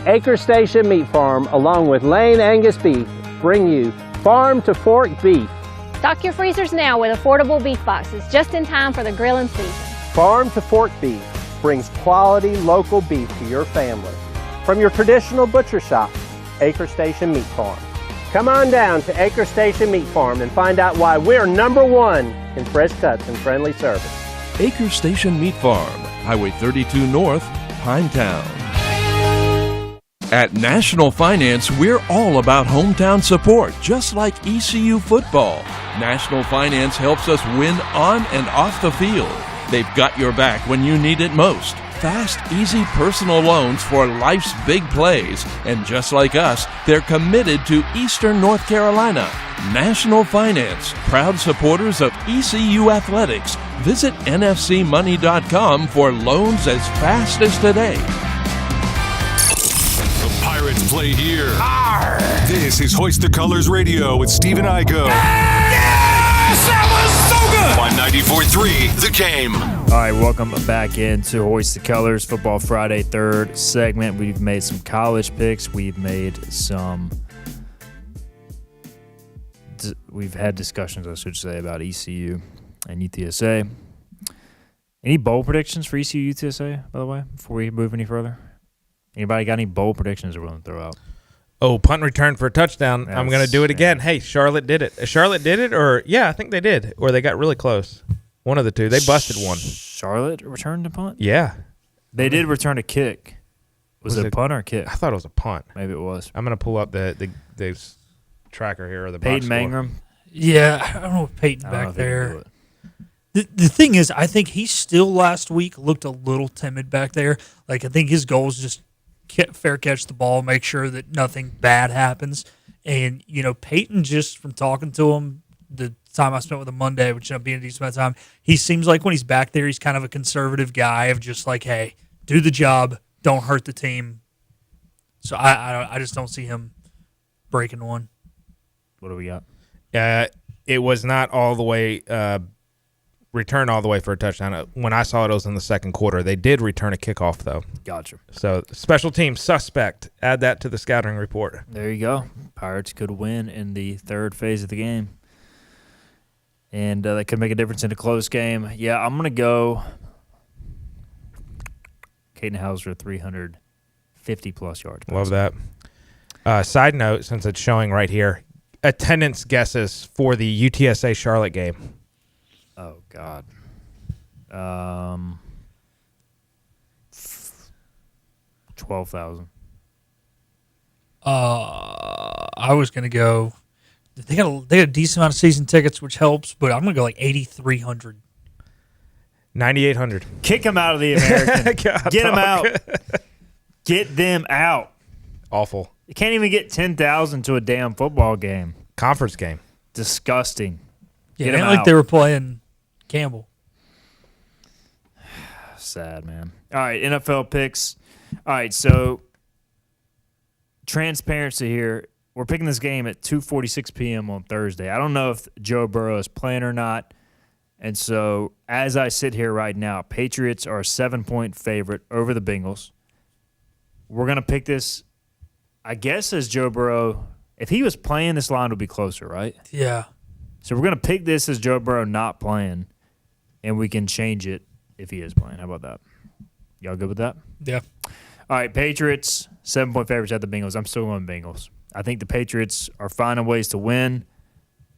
Speaker 12: Acre Station Meat Farm, along with Lane Angus Beef,
Speaker 15: bring you Farm to Fork Beef.
Speaker 16: Stock your freezers now with affordable beef boxes just in time for the grilling season.
Speaker 15: Farm to Fork Beef brings quality local beef to your family. From your traditional butcher shop, Acre Station Meat Farm. Come on down to Acre Station Meat Farm and find out why we're #1 in fresh cuts and friendly service.
Speaker 17: Acre Station Meat Farm, Highway 32 North, Pinetown. At National Finance, we're all about hometown support, just like ECU football. National Finance helps us win on and off the field. They've got your back when you need it most. Fast, easy personal loans for life's big plays. And just like us, they're committed to Eastern North Carolina. National Finance, proud supporters of ECU athletics. Visit nfcmoney.com for loans as fast as today.
Speaker 2: The Pirates play here. Arr! This is Hoist the Colors Radio with Stephen Igo.
Speaker 18: Yes! That was so good!
Speaker 2: On 94.3 The Game.
Speaker 3: All right, welcome back into Hoist the Colors Football Friday, third segment. We've made some college picks. We've had discussions, I should say, about ECU and UTSA. Any bowl predictions for ECU UTSA, by the way, before we move any further? Anybody got any bowl predictions they're willing to throw out?
Speaker 4: Oh, punt return for a touchdown. I'm going to do it again. Hey, Charlotte did it. Charlotte did it, or yeah, I think they did, or they got really close. One of the two. They busted one.
Speaker 3: Charlotte returned a punt?
Speaker 4: Yeah.
Speaker 3: They did return a kick. Was it a punt or a kick?
Speaker 4: I thought it was a punt.
Speaker 3: Maybe it was.
Speaker 4: I'm going to pull up the tracker here, or the
Speaker 3: Peyton
Speaker 4: box score.
Speaker 3: Mangrum?
Speaker 5: Yeah, I don't know if Peyton back there. The thing is, I think he still last week looked a little timid back there. Like, I think his goal is just fair catch the ball, make sure that nothing bad happens. And, you know, Peyton, just from talking to him, the time I spent with him Monday, which ended up being a decent amount of time, he seems like when he's back there, he's kind of a conservative guy of just like, hey, do the job, don't hurt the team. So I just don't see him breaking one.
Speaker 3: What do we got?
Speaker 4: It was not all the way return all the way for a touchdown. When I saw it was in the second quarter. They did return a kickoff, though.
Speaker 3: Gotcha.
Speaker 4: So, special team suspect. Add that to the scouting report.
Speaker 3: There you go. Pirates could win in the third phase of the game. And that could make a difference in a close game. Yeah, I'm going to go Caden Hauser, 350-plus yards.
Speaker 4: Love that. Side note, since it's showing right here, attendance guesses for the UTSA Charlotte game.
Speaker 3: Oh, God. 12,000.
Speaker 5: I was going to go. They got a decent amount of season tickets, which helps, but I'm going to go like 8,300.
Speaker 4: 9,800.
Speaker 3: Kick them out of the American. Get them out. Get them out.
Speaker 4: Awful.
Speaker 3: You can't even get 10,000 to a damn football game.
Speaker 4: Conference game.
Speaker 3: Disgusting.
Speaker 5: Yeah,
Speaker 3: Get
Speaker 5: it
Speaker 3: them
Speaker 5: ain't like
Speaker 3: out.
Speaker 5: they were playing Campbell.
Speaker 3: Sad, man. All right, NFL picks. All right, so transparency here. We're picking this game at 2:46 p.m. on Thursday. I don't know if Joe Burrow is playing or not. And so as I sit here right now, Patriots are a 7-point favorite over the Bengals. We're going to pick this, I guess, as Joe Burrow. If he was playing, this line would be closer, right?
Speaker 5: Yeah.
Speaker 3: So we're going to pick this as Joe Burrow not playing, and we can change it if he is playing. How about that? Y'all good with that?
Speaker 5: Yeah.
Speaker 3: All right, Patriots, 7-point favorites at the Bengals. I'm still going Bengals. I think the Patriots are finding ways to win,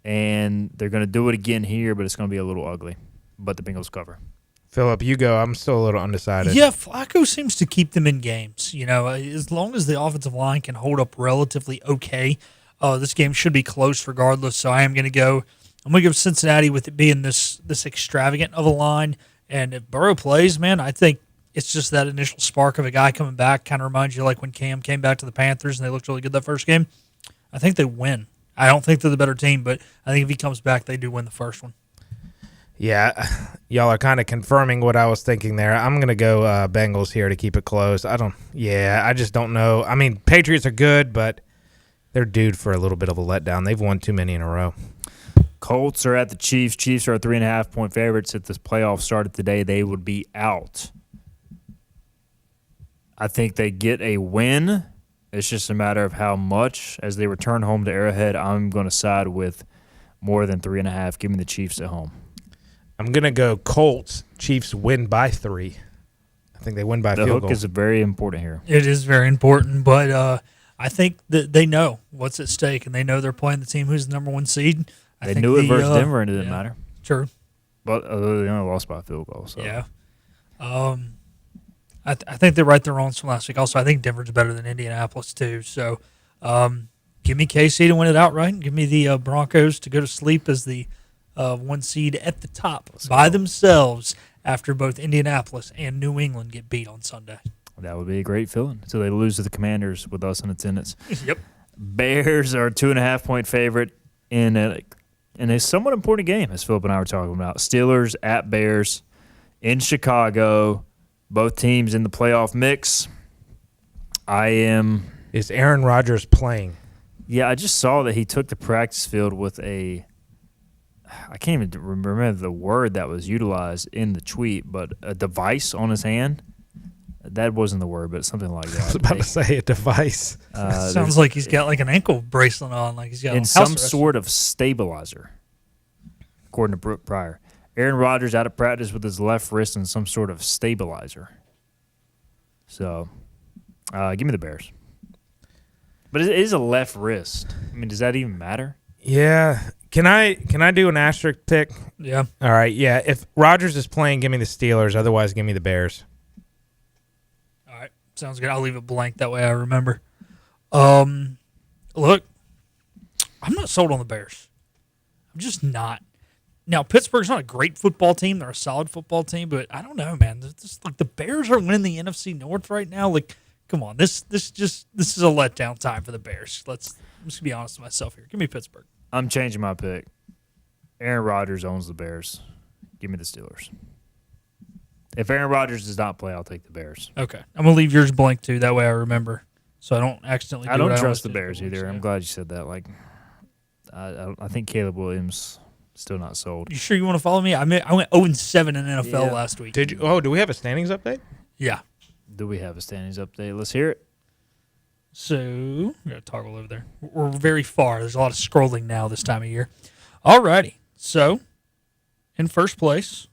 Speaker 3: and they're going to do it again here, but it's going to be a little ugly. But the Bengals cover.
Speaker 4: Phillip, you go. I'm still a little undecided.
Speaker 5: Yeah, Flacco seems to keep them in games. You know, as long as the offensive line can hold up relatively okay, this game should be close regardless. So I am going to go. I'm going to go Cincinnati with it being this extravagant of a line. And if Burrow plays, man, I think it's just that initial spark of a guy coming back. Kind of reminds you like when Cam came back to the Panthers and they looked really good that first game. I think they win. I don't think they're the better team, but I think if he comes back, they do win the first one.
Speaker 4: Yeah, y'all are kind of confirming what I was thinking there. I'm going to go Bengals here to keep it close. I just don't know. I mean, Patriots are good, but they're due for a little bit of a letdown. They've won too many in a row.
Speaker 3: Colts are at the Chiefs. Chiefs are 3.5-point favorites. If this playoff started today, they would be out. I think they get a win, It's just a matter of how much. As they return home to Arrowhead, I'm going to side with more than 3.5. Give me the Chiefs at home.
Speaker 4: I'm going to go Colts. Chiefs win by 3. I think they win by a field goal.
Speaker 3: The hook is very important here.
Speaker 5: It is very important, but I think that they know what's at stake, and they know they're playing the team who's the number 1 seed.
Speaker 3: They knew it versus Denver, and it didn't matter.
Speaker 5: True.
Speaker 3: But they only lost by a field goal. So.
Speaker 5: Yeah. I think they right the wrongs from last week. Also, I think Denver's better than Indianapolis, too. So give me KC to win it outright. Give me the Broncos to go to sleep as the 1 seed at the top by themselves after both Indianapolis and New England get beat on Sunday.
Speaker 3: That would be a great feeling. So they lose to the Commanders with us in attendance.
Speaker 5: Yep.
Speaker 3: Bears are a 2.5-point favorite in a somewhat important game, as Philip and I were talking about. Steelers at Bears in Chicago. Both teams in the playoff mix.
Speaker 4: Is Aaron Rodgers playing?
Speaker 3: Yeah, I just saw that he took the practice field with I can't even remember the word that was utilized in the tweet, but a device on his hand. That wasn't the word, but something like that.
Speaker 4: I was about to say a device.
Speaker 5: Sounds like he's got like an ankle bracelet on, like he's got
Speaker 3: in some sort of stabilizer, according to Brooke Pryor. Aaron Rodgers out of practice with his left wrist and some sort of stabilizer. So, give me the Bears. But it is a left wrist. I mean, does that even matter?
Speaker 4: Yeah. Can I do an asterisk pick?
Speaker 5: Yeah.
Speaker 4: All right. Yeah. If Rodgers is playing, give me the Steelers. Otherwise, give me the Bears.
Speaker 5: All right. Sounds good. I'll leave it blank. That way I remember. Look, I'm not sold on the Bears. I'm just not. Now, Pittsburgh's not a great football team. They're a solid football team, but I don't know, man. Like the Bears are winning the NFC North right now. Like, come on, this is a letdown time for the Bears. I'm just gonna be honest with myself here. Give me Pittsburgh.
Speaker 3: I'm changing my pick. Aaron Rodgers owns the Bears. Give me the Steelers. If Aaron Rodgers does not play, I'll take the Bears.
Speaker 5: Okay, I'm gonna leave yours blank too. That way I remember, so I don't accidentally.
Speaker 3: I don't trust the Bears either. I'm glad you said that. Like, I think Caleb Williams. Still not sold.
Speaker 5: You sure you want to follow me? I went 0-7 in NFL last week.
Speaker 4: Did you? Oh, do we have a standings update?
Speaker 5: Yeah.
Speaker 3: Do we have a standings update? Let's hear it.
Speaker 5: So, we got to toggle over there. We're very far. There's a lot of scrolling now this time of year. All righty. So, in first place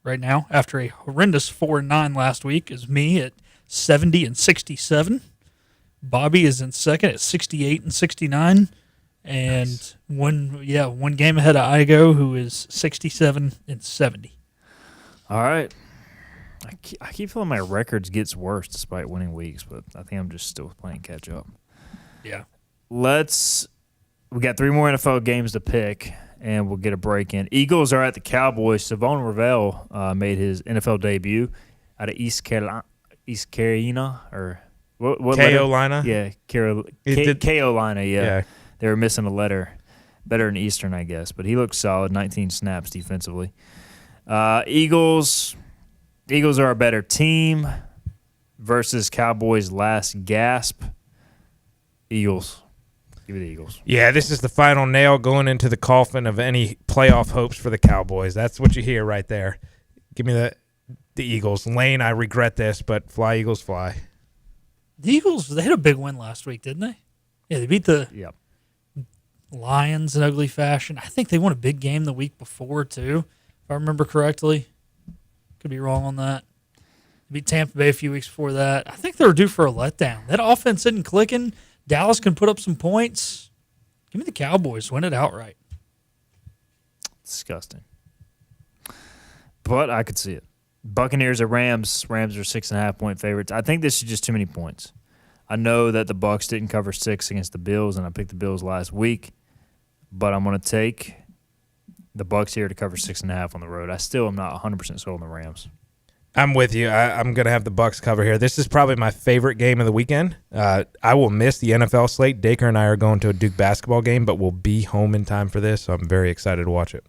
Speaker 5: right now, after a horrendous 4-9 last week, is me at 70-67. Bobby is in second at 68-69. And
Speaker 3: nice.
Speaker 5: one game ahead of Igo, who is 67-70.
Speaker 3: All right. I keep feeling my records gets worse despite winning weeks, but I think I'm just still playing catch up.
Speaker 5: Yeah.
Speaker 3: We got 3 more NFL games to pick, and we'll get a break in. Eagles are at the Cowboys. Savon Ravel made his NFL debut out of East Carolina, or what
Speaker 4: Carolina?
Speaker 3: Yeah, Carolina. Yeah. They were missing a letter. Better than Eastern, I guess. But he looked solid, 19 snaps defensively. Eagles are a better team versus Cowboys' last gasp. Eagles. Give me the Eagles.
Speaker 4: Yeah, this is the final nail going into the coffin of any playoff hopes for the Cowboys. That's what you hear right there. Give me the Eagles. Lane, I regret this, but fly, Eagles, fly.
Speaker 5: The Eagles, they had a big win last week, didn't they? Yeah, they beat the Lions in ugly fashion. I think they won a big game the week before, too, if I remember correctly. Could be wrong on that. They beat Tampa Bay a few weeks before that. I think they were due for a letdown. That offense isn't clicking. Dallas can put up some points. Give me the Cowboys. Win it outright.
Speaker 3: Disgusting. But I could see it. Buccaneers at Rams. Rams are 6.5-point favorites. I think this is just too many points. I know that the Bucs didn't cover 6 against the Bills, and I picked the Bills last week. But I'm going to take the Bucs here to cover 6.5 on the road. I still am not 100% sold on the Rams.
Speaker 4: I'm with you. I'm going to have the Bucs cover here. This is probably my favorite game of the weekend. I will miss the NFL slate. Dacre and I are going to a Duke basketball game, but we'll be home in time for this, so I'm very excited to watch it.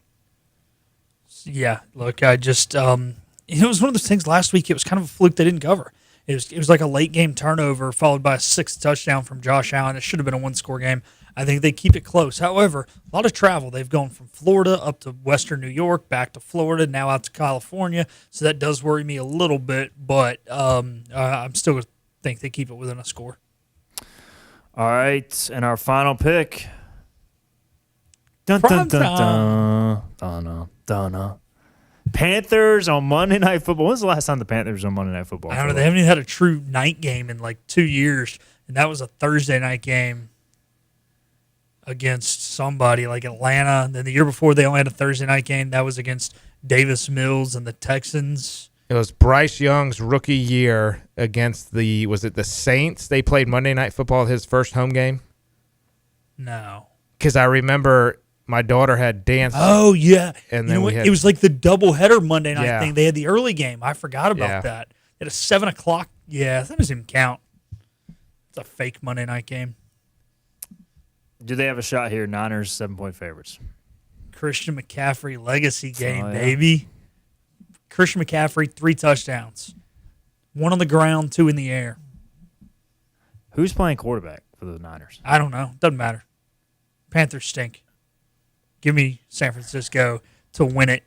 Speaker 5: Yeah, look, I just it was one of those things last week. It was kind of a fluke they didn't cover. It was like a late game turnover followed by a 6th touchdown from Josh Allen. It should have been a 1-score game. I think they keep it close. However, a lot of travel. They've gone from Florida up to western New York, back to Florida, now out to California. So that does worry me a little bit, but I'm still going to think they keep it within a score.
Speaker 3: All right, and our final pick. Dun, dun, dun, dun, dun, dun, dun. Panthers on Monday Night Football. When's the last time the Panthers on Monday Night Football?
Speaker 5: I don't know. They haven't even had a true night game in like 2 years, and that was a Thursday night game against somebody like Atlanta. And then the year before, they only had a Thursday night game. That was against Davis Mills and the Texans.
Speaker 4: It was Bryce Young's rookie year against was it the Saints? They played Monday Night Football, his first home game?
Speaker 5: No.
Speaker 4: Because I remember my daughter had danced.
Speaker 5: Oh, yeah.
Speaker 4: And then
Speaker 5: it was like the doubleheader Monday night thing. They had the early game. I forgot about that. They had a 7 o'clock. Yeah, that doesn't even count. It's a fake Monday night game.
Speaker 3: Do they have a shot here? Niners 7-point favorites.
Speaker 5: Christian McCaffrey legacy game, baby. Christian McCaffrey, 3 touchdowns. 1 on the ground, 2 in the air.
Speaker 3: Who's playing quarterback for the Niners?
Speaker 5: I don't know. Doesn't matter. Panthers stink. Give me San Francisco to win it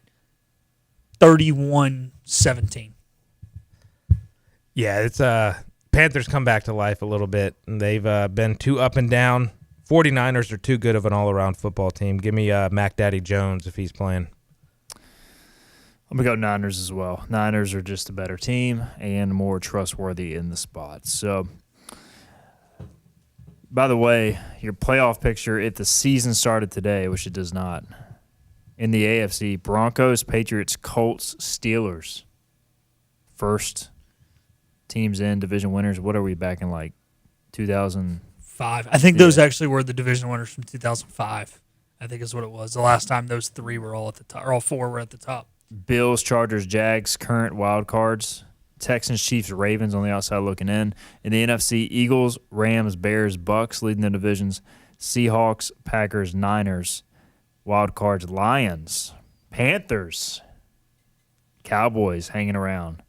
Speaker 5: 31-17.
Speaker 4: Yeah, it's Panthers come back to life a little bit. And they've been too up and down. 49ers are too good of an all-around football team. Give me Mac Daddy Jones if he's playing.
Speaker 3: I'm going to go Niners as well. Niners are just a better team and more trustworthy in the spot. So, by the way, your playoff picture, if the season started today, which it does not, in the AFC, Broncos, Patriots, Colts, Steelers. First teams in, division winners. What are we back in, like, 2005?
Speaker 5: I think those actually were the division winners from 2005. I think is what it was. The last time those 3 were all at the top, or all 4 were at the top.
Speaker 3: Bills, Chargers, Jags, current wild cards. Texans, Chiefs, Ravens on the outside looking in. In the NFC, Eagles, Rams, Bears, Bucks leading the divisions. Seahawks, Packers, Niners. Wild cards, Lions, Panthers, Cowboys hanging around.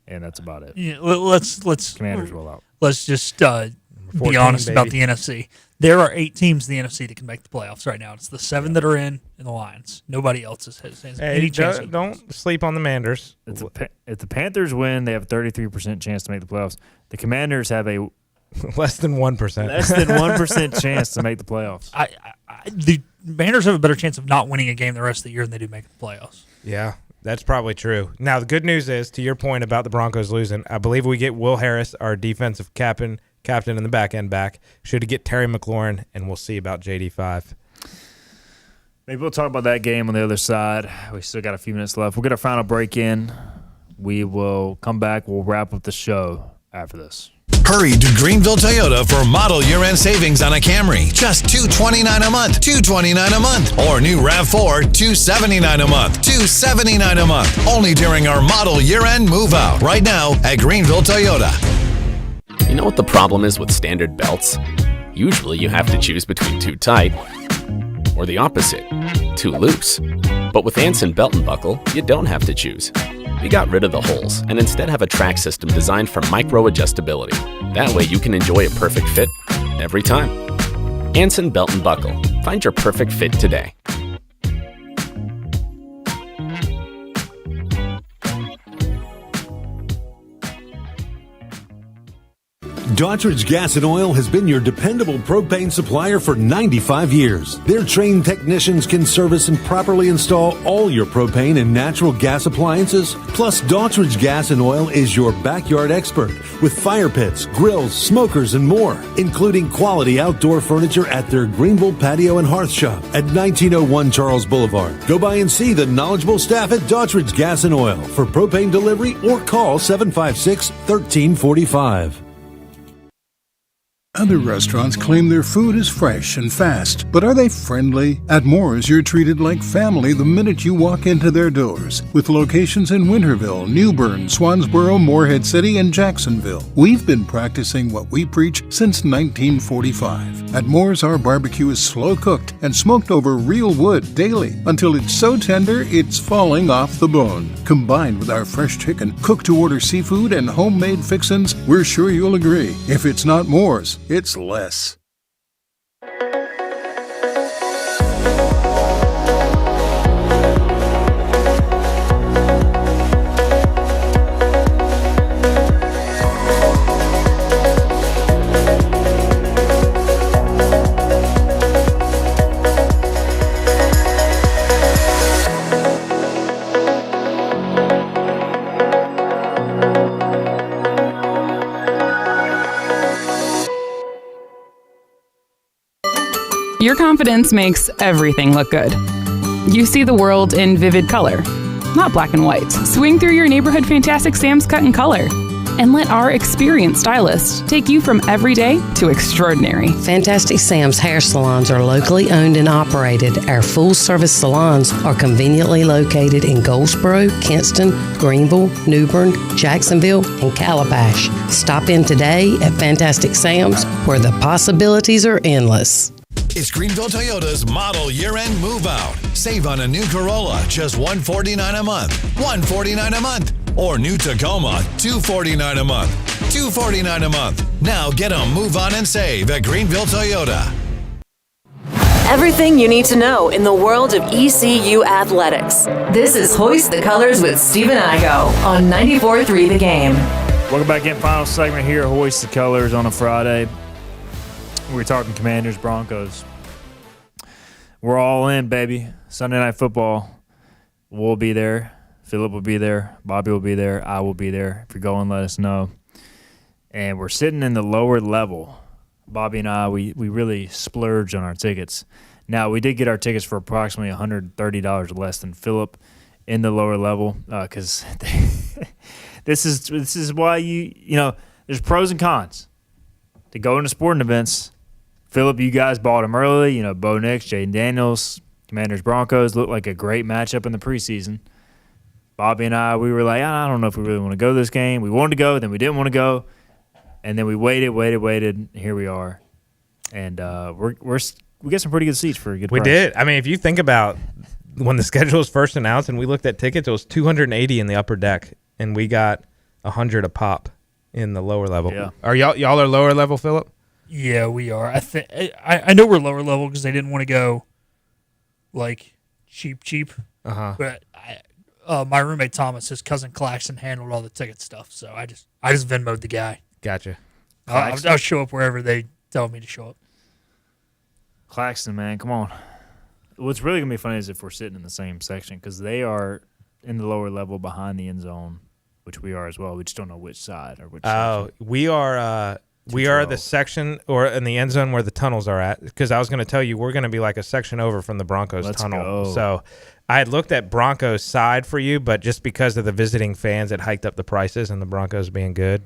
Speaker 3: And that's about it.
Speaker 5: Yeah, let's
Speaker 3: Commanders roll out.
Speaker 5: Let's just be honest about the NFC. There are 8 teams in the NFC that can make the playoffs right now. It's the 7 that are in and the Lions. Nobody else has any chance.
Speaker 4: Don't sleep on the Manders.
Speaker 3: If the Panthers win, they have a 33% chance to make the playoffs. The Commanders have a
Speaker 4: less than 1%.
Speaker 3: Less than 1% chance to make the playoffs.
Speaker 5: The Commanders have a better chance of not winning a game the rest of the year than they do making the playoffs.
Speaker 4: Yeah, that's probably true. Now, the good news is, to your point about the Broncos losing, I believe we get Will Harris, our defensive captain in the back end back. Should get Terry McLaurin, and we'll see about JD5.
Speaker 3: Maybe we'll talk about that game on the other side. We still got a few minutes left. We'll get our final break in. We will come back. We'll wrap up the show after this.
Speaker 19: Hurry to Greenville Toyota for model year-end savings on a Camry. Just $229 a month. $229 a month. Or new RAV4, $279 a month. $279 a month. Only during our model year-end move-out. Right now at Greenville Toyota.
Speaker 8: You know what the problem is with standard belts? Usually you have to choose between too tight or the opposite, too loose. But with Anson Belt and Buckle, you don't have to choose. We got rid of the holes and instead have a track system designed for micro-adjustability. That way you can enjoy a perfect fit every time. Anson Belt and Buckle. Find your perfect fit today.
Speaker 20: Daughtridge Gas and Oil has been your dependable propane supplier for 95 years. Their trained technicians can service and properly install all your propane and natural gas appliances. Plus, Daughtridge Gas and Oil is your backyard expert with fire pits, grills, smokers, and more, including quality outdoor furniture at their Greenville Patio and Hearth Shop at 1901 Charles Boulevard. Go by and see the knowledgeable staff at Daughtridge Gas and Oil for propane delivery or call 756-1345.
Speaker 21: Other restaurants claim their food is fresh and fast, but are they friendly? At Moore's, you're treated like family the minute you walk into their doors. With locations in Winterville, New Bern, Swansboro, Morehead City, and Jacksonville, we've been practicing what we preach since 1945. At Moore's, our barbecue is slow cooked and smoked over real wood daily until it's so tender it's falling off the bone. Combined with our fresh chicken, cooked-to-order seafood, and homemade fixins, we're sure you'll agree. If it's not Moore's, it's less.
Speaker 1: Your confidence makes everything look good. You see the world in vivid color, not black and white. Swing through your neighborhood Fantastic Sam's cut in color. And let our experienced stylists take you from everyday to extraordinary.
Speaker 22: Fantastic Sam's hair salons are locally owned and operated. Our full-service salons are conveniently located in Goldsboro, Kinston, Greenville, New Bern, Jacksonville, and Calabash. Stop in today at Fantastic Sam's, where the possibilities are endless.
Speaker 19: It's Greenville Toyota's model year-end move-out. Save on a new Corolla, just $149 a month. $149 a month. Or new Tacoma, $249 a month. $249 a month. Now get a move on and save at Greenville Toyota.
Speaker 23: Everything you need to know in the world of ECU athletics. This is Hoist the Colors with Stephen Igo on 94.3 The Game.
Speaker 3: Welcome back in. Final segment here, Hoist the Colors on a Friday. We're talking Commanders, Broncos. We're all in, baby. Sunday Night Football. We'll be there. Philip will be there. Bobby will be there. I will be there. If you're going, let us know. And we're sitting in the lower level. Bobby and I, we really splurged on our tickets. Now, we did get our tickets for approximately $130 less than Philip in the lower level because this is why you know, there's pros and cons to go into sporting events. Philip, you guys bought them early. You know, Bo Nix, Jaden Daniels, Commanders, Broncos looked like a great matchup in the preseason. Bobby and I, we were like, I don't know if we really want to go to this game. We wanted to go, then we didn't want to go, and then we waited. Here we are, and we got some pretty good seats for a good price.
Speaker 4: We did. I mean, if you think about when the schedule was first announced and we looked at tickets, it was $280 in the upper deck, and we got $100 a pop in the lower level.
Speaker 3: Yeah.
Speaker 4: Are y'all are lower level, Philip?
Speaker 5: Yeah, we are. I know we're lower level because they didn't want to go like cheap. But my roommate Thomas, his cousin Claxton, handled all the ticket stuff, so I just Venmo'd the guy.
Speaker 4: Gotcha.
Speaker 5: I'll show up wherever they tell me to show up.
Speaker 3: Claxton, man, come on. What's really gonna be funny is if we're sitting in the same section because they are in the lower level behind the end zone, which we are as well. We just don't know which side or which.
Speaker 4: Oh, we are. We are the section or in the end zone where the tunnels are at, because I was going to tell you we're going to be like a section over from the Broncos tunnel.
Speaker 3: Go.
Speaker 4: So I had looked at Broncos side for you, but just because of the visiting fans, it hiked up the prices and the Broncos being good.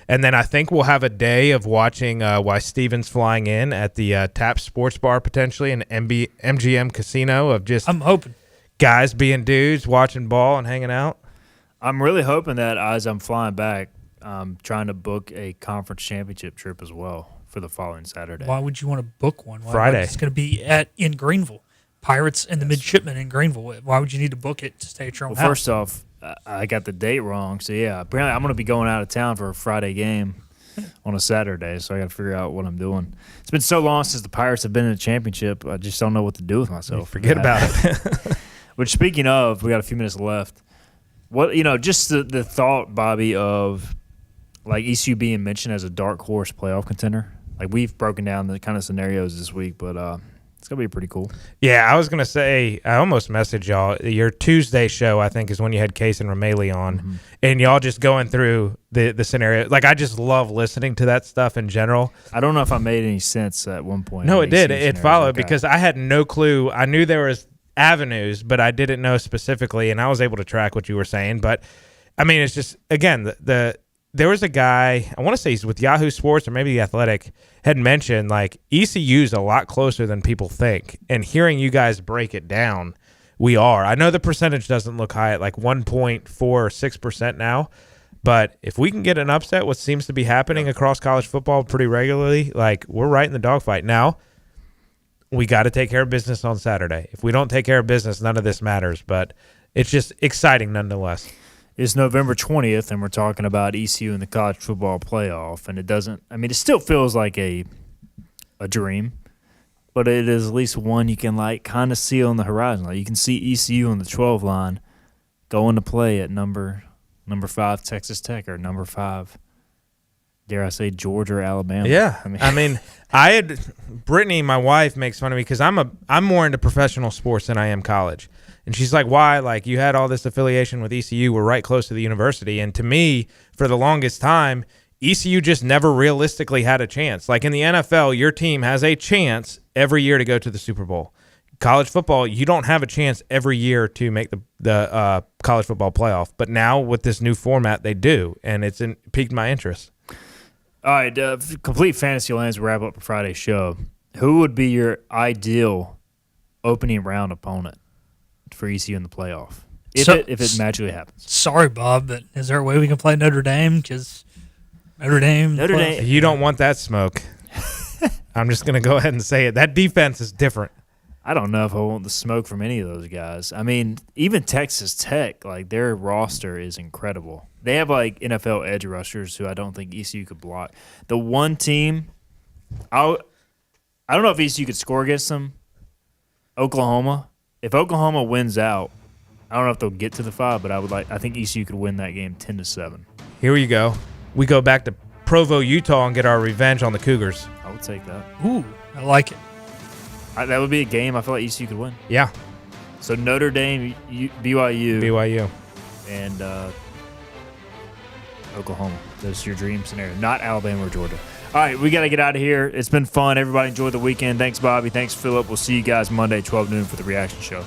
Speaker 4: And then I think we'll have a day of watching why Steven's flying in at the Tap Sports Bar potentially and MGM Casino of just
Speaker 5: I'm hoping
Speaker 4: guys being dudes, watching ball and hanging out.
Speaker 3: I'm really hoping that as I'm flying back, I'm trying to book a conference championship trip as well for the following Saturday.
Speaker 5: Why would you want to book one?
Speaker 4: Friday.
Speaker 5: It's going to be in Greenville. Pirates and the Midshipmen in Greenville. Why would you need to book it to stay at your own house?
Speaker 3: First off, I got the date wrong. So, yeah, apparently I'm going to be going out of town for a Friday game on a Saturday, so I got to figure out what I'm doing. It's been so long since the Pirates have been in a championship, I just don't know what to do with myself.
Speaker 4: Forget about it.
Speaker 3: Which, speaking of, we got a few minutes left. What just the thought, Bobby, of like ECU being mentioned as a dark horse playoff contender. Like we've broken down the kind of scenarios this week, but it's gonna be pretty cool.
Speaker 4: Yeah, I was gonna say I almost messaged y'all. Your Tuesday show, I think, is when you had Case and Rameli on, and y'all just going through the scenario. Like I just love listening to that stuff in general.
Speaker 3: I don't know if I made any sense at one point.
Speaker 4: No, it did. It followed because I had no clue. I knew there was avenues, but I didn't know specifically, and I was able to track what you were saying. But I mean, it's just again there was a guy, I want to say he's with Yahoo Sports or maybe The Athletic, had mentioned like ECU's a lot closer than people think. And hearing you guys break it down, we are. I know the percentage doesn't look high at like 1.4 or 6% now, but if we can get an upset, what seems to be happening across college football pretty regularly, like we're right in the dogfight. Now, we got to take care of business on Saturday. If we don't take care of business, none of this matters, but it's just exciting nonetheless.
Speaker 3: It's November 20th, and we're talking about ECU in the college football playoff, and it still feels like a dream, but it is at least one you can like kind of see on the horizon. Like you can see ECU on the 12 line going to play at number 5 Texas Tech or number 5, dare I say, Georgia or Alabama.
Speaker 4: Yeah, I had Brittany, my wife, makes fun of me because I'm more into professional sports than I am college. And she's like, why? Like, you had all this affiliation with ECU. We're right close to the university. And to me, for the longest time, ECU just never realistically had a chance. Like in the NFL, your team has a chance every year to go to the Super Bowl. College football, you don't have a chance every year to make the college football playoff. But now with this new format, they do, and it's piqued my interest.
Speaker 3: All right, complete fantasy lands. We wrap up Friday's show. Who would be your ideal opening round opponent for ECU in the playoff if it magically happens?
Speaker 5: Sorry, Bob, but is there a way we can play Notre Dame? Because Notre Dame.
Speaker 4: You don't want that smoke. I'm just going to go ahead and say it. That defense is different.
Speaker 3: I don't know if I want the smoke from any of those guys. I mean, even Texas Tech, like their roster is incredible. They have like NFL edge rushers who I don't think ECU could block. The one team, I don't know if ECU could score against them. Oklahoma. If Oklahoma wins out, I don't know if they'll get to the 5, but I think ECU could win that game 10-7.
Speaker 4: Here you go. We go back to Provo, Utah, and get our revenge on the Cougars.
Speaker 3: I would take that.
Speaker 5: Ooh, I like it.
Speaker 3: That would be a game I feel like ECU could win.
Speaker 4: Yeah.
Speaker 3: So Notre Dame,
Speaker 4: BYU,
Speaker 3: and Oklahoma. Those are your dream scenario. Not Alabama or Georgia. All right, we got to get out of here. It's been fun. Everybody enjoy the weekend. Thanks, Bobby. Thanks, Philip. We'll see you guys Monday, 12 noon for the reaction show.